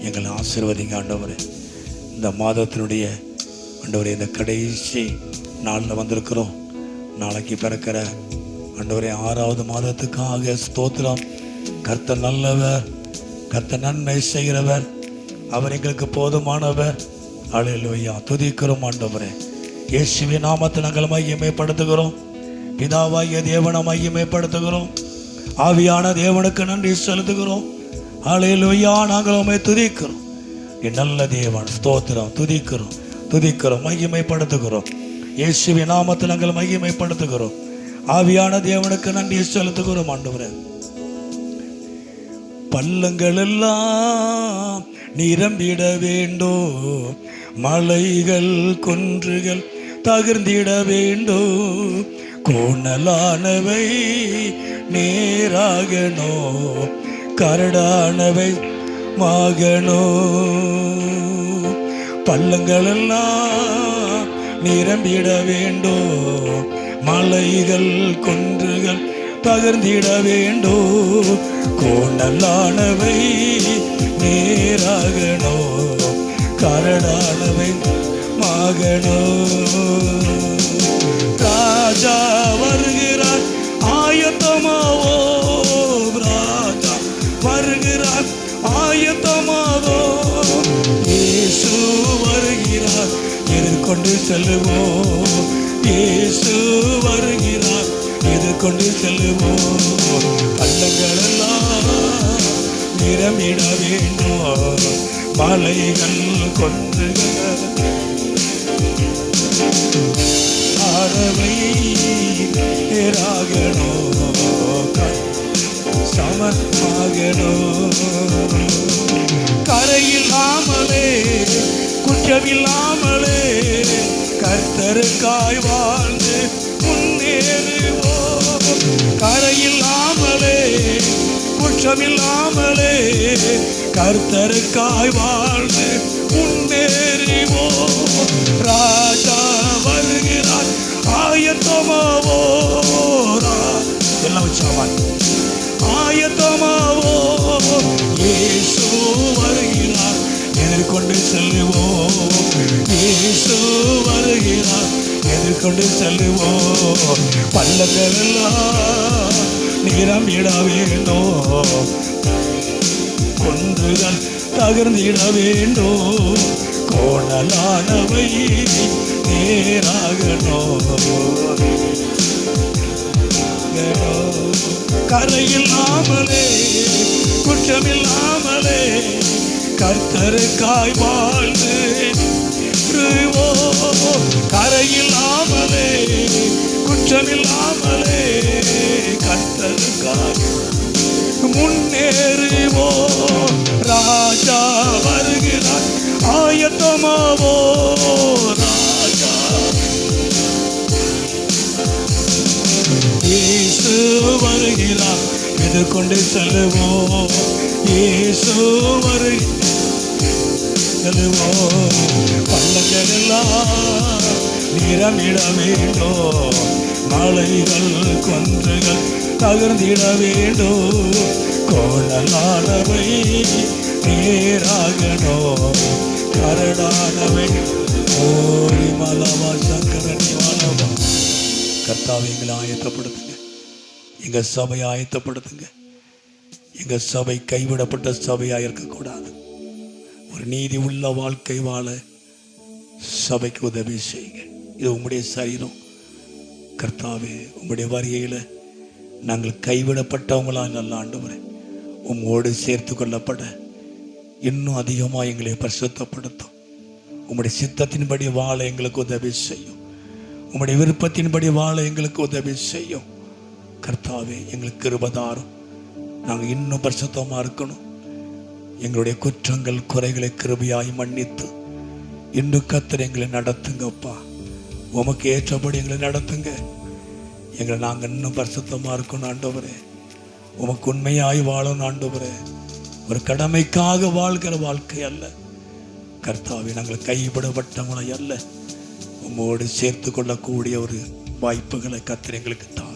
எங்களை ஆசீர்வதிங்க. ஆண்டவரே, இந்த மாதத்தினுடைய ஆண்டவரே இந்த கடைசி நாளில் வந்திருக்கிறோம். நாளைக்கு பிறக்கிற ஆண்டவரே 6வது மாதத்துக்காக ஸ்தோத்திரம். கர்த்தர் நல்லவர், கர்த்தர் நன்மை செய்கிறவர், அவர் எங்களுக்கு போதுமானவர். அல்லேலூயா, துதிக்கிறோம் ஆண்டவரே. இயேசுவின் நாமத்தை நாங்கள் மகிமைப்படுத்துகிறோம். பிதாவாகிய தேவனை மகிமைப்படுத்துகிறோம். ஆவியான தேவனுக்கு நன்றி செலுத்துகிறோம். அல்லேலூயா, நாங்கள் உம்மை துதிக்கிறோம். நல்ல தேவன், ஸ்தோத்திரம். துதிக்கிறோம், துதிக்கிறோம், மகிமைப்படுத்துகிறோம். இயேசுவின் நாமத்தை நாங்கள் மகிமைப்படுத்துகிறோம். ஆவியான தேவனுக்கு நன்றி செலுத்துகிறோம். ஆண்டவரே, பள்ளங்கள் எல்லாம் நிரம்பிட வேண்டும், மலைகள் குன்றுகள் தகர்ந்திட வேண்டும், கோணலானவை நேராகனோ, கரடானவை மாகனோ. பள்ளங்கள் எல்லாம் நிரம்பிட வேண்டும், மலைகள் குன்றுகள் தகர்ந்திட வேண்டும், கோணலானவை நேராகனோ, கரடானவை மாகனோ. ராஜா வருகிறார், ஆயத்தமாவோ. ராஜா வருகிறார், ஆயத்தமாவோ. இயேசு வருகிறார், எதிர்கொண்டு செல்லுவோம். இயேசு வருகிறார், எதிர்கொண்டு செல்லுவோம். பள்ளங்கள் எல்லாம் நிரம்பிட வேண்டும், மலைகள் குன்றுகள் ஆடவை நேராகனோ, சமமாகனோ. கரையில்லாமலே குற்றமில்லாமலே கர்த்தருக்காய் வாழ்ந்து முன்னேறுவோம். கரையில்லாமலே குற்றமில்லாமலே கர்த்தருக்காய் வாழ்ந்து முன்னேறுவோம். ராஜா வருகிறார், ஆயத்தமாவோ. எல்லாம் வச்சாவான், ஆயத்தமாவோ. இயேசு வருகிறார், எதிர்கொண்டு செல்லுவோம். இயேசு வருகிறார், எதிர்கொண்டு செல்லுவோம். பள்ளங்கள் எல்லாம் நிரம்பிட வேண்டும், குன்றுகள் தகர்ந்திட வேண்டும், கோணலானவை நேராகனோ. கரையில்லாமலே குற்றமில்லாமலே கர்த்தருக்காய் வாழ்ந்து கரையில்லாமலே குற்றமில்லாமலே கர்த்தருக்காய் முன்னேறுவோம். ராஜா வருகிறார், ஆயத்தமாவோ. ராஜா இயேசு வருகிறார், எதிர்கொண்டு செல்லுவோம். இயேசு செல்லுவோம். பள்ளங்கள் எல்லாம் நிரம்பிட வேண்டும், மலைகள் குன்றுகள் தகர்ந்திட வேண்டும், கோணலானவை நேராகனோ, கரடானவை ஓரி மலவா சக்கரணி வாழவா. கர்த்தாவை எங்களை ஆயத்தப்படுத்துங்க, எங்க சபையை ஆயத்தப்படுத்துங்க. எங்க சபை கைவிடப்பட்ட சபையாக இருக்கக்கூடாது. ஒரு நீதி உள்ள வாழ்க்கை வாழ சபைக்கு உதவி செய்யுங்க. இது உம்முடைய சரீரம் கர்த்தாவே. உம்முடைய வருகையில் நாங்கள் கைவிடப்பட்டவங்களால் நல்ல ஆண்டவரே உம்மோடு சேர்த்து கொள்ளப்பட இன்னும் அதிகமாக எங்களை பரிசுத்தப்படுத்தும். உம்முடைய சித்தத்தின்படி வாழ எங்களுக்கு உதவி செய்யும். உம்முடைய விருப்பத்தின்படி வாழ எங்களுக்கு உதவி செய்யும். கர்த்தாவே எங்களுக்கு கிருபைதாரும். நாங்கள் இன்னும் பரிசுத்தமாக இருக்கணும். எங்களுடைய குற்றங்கள் குறைகளை கிருபையாய் மன்னித்து இன்னும் கர்த்தர் எங்களை நடத்துங்கப்பா. உமக்கு ஏற்றபடி எங்களை நடத்துங்க. எங்களை நாங்கள் இன்னும் பரிசுத்தமாக இருக்கணும் ஆண்டவரே. உமக்கு உண்மையாய் வாழணும் ஆண்டவரே. ஒரு கடமைக்காக வாழ்கிற வாழ்க்கை அல்ல கர்த்தாவே. நாங்கள் கைவிடப்பட்டவங்களை அல்ல, உம்மோடு சேர்த்து கொள்ளக்கூடிய ஒரு வாய்ப்புகளை கர்த்தர் எங்களுக்கு தான்.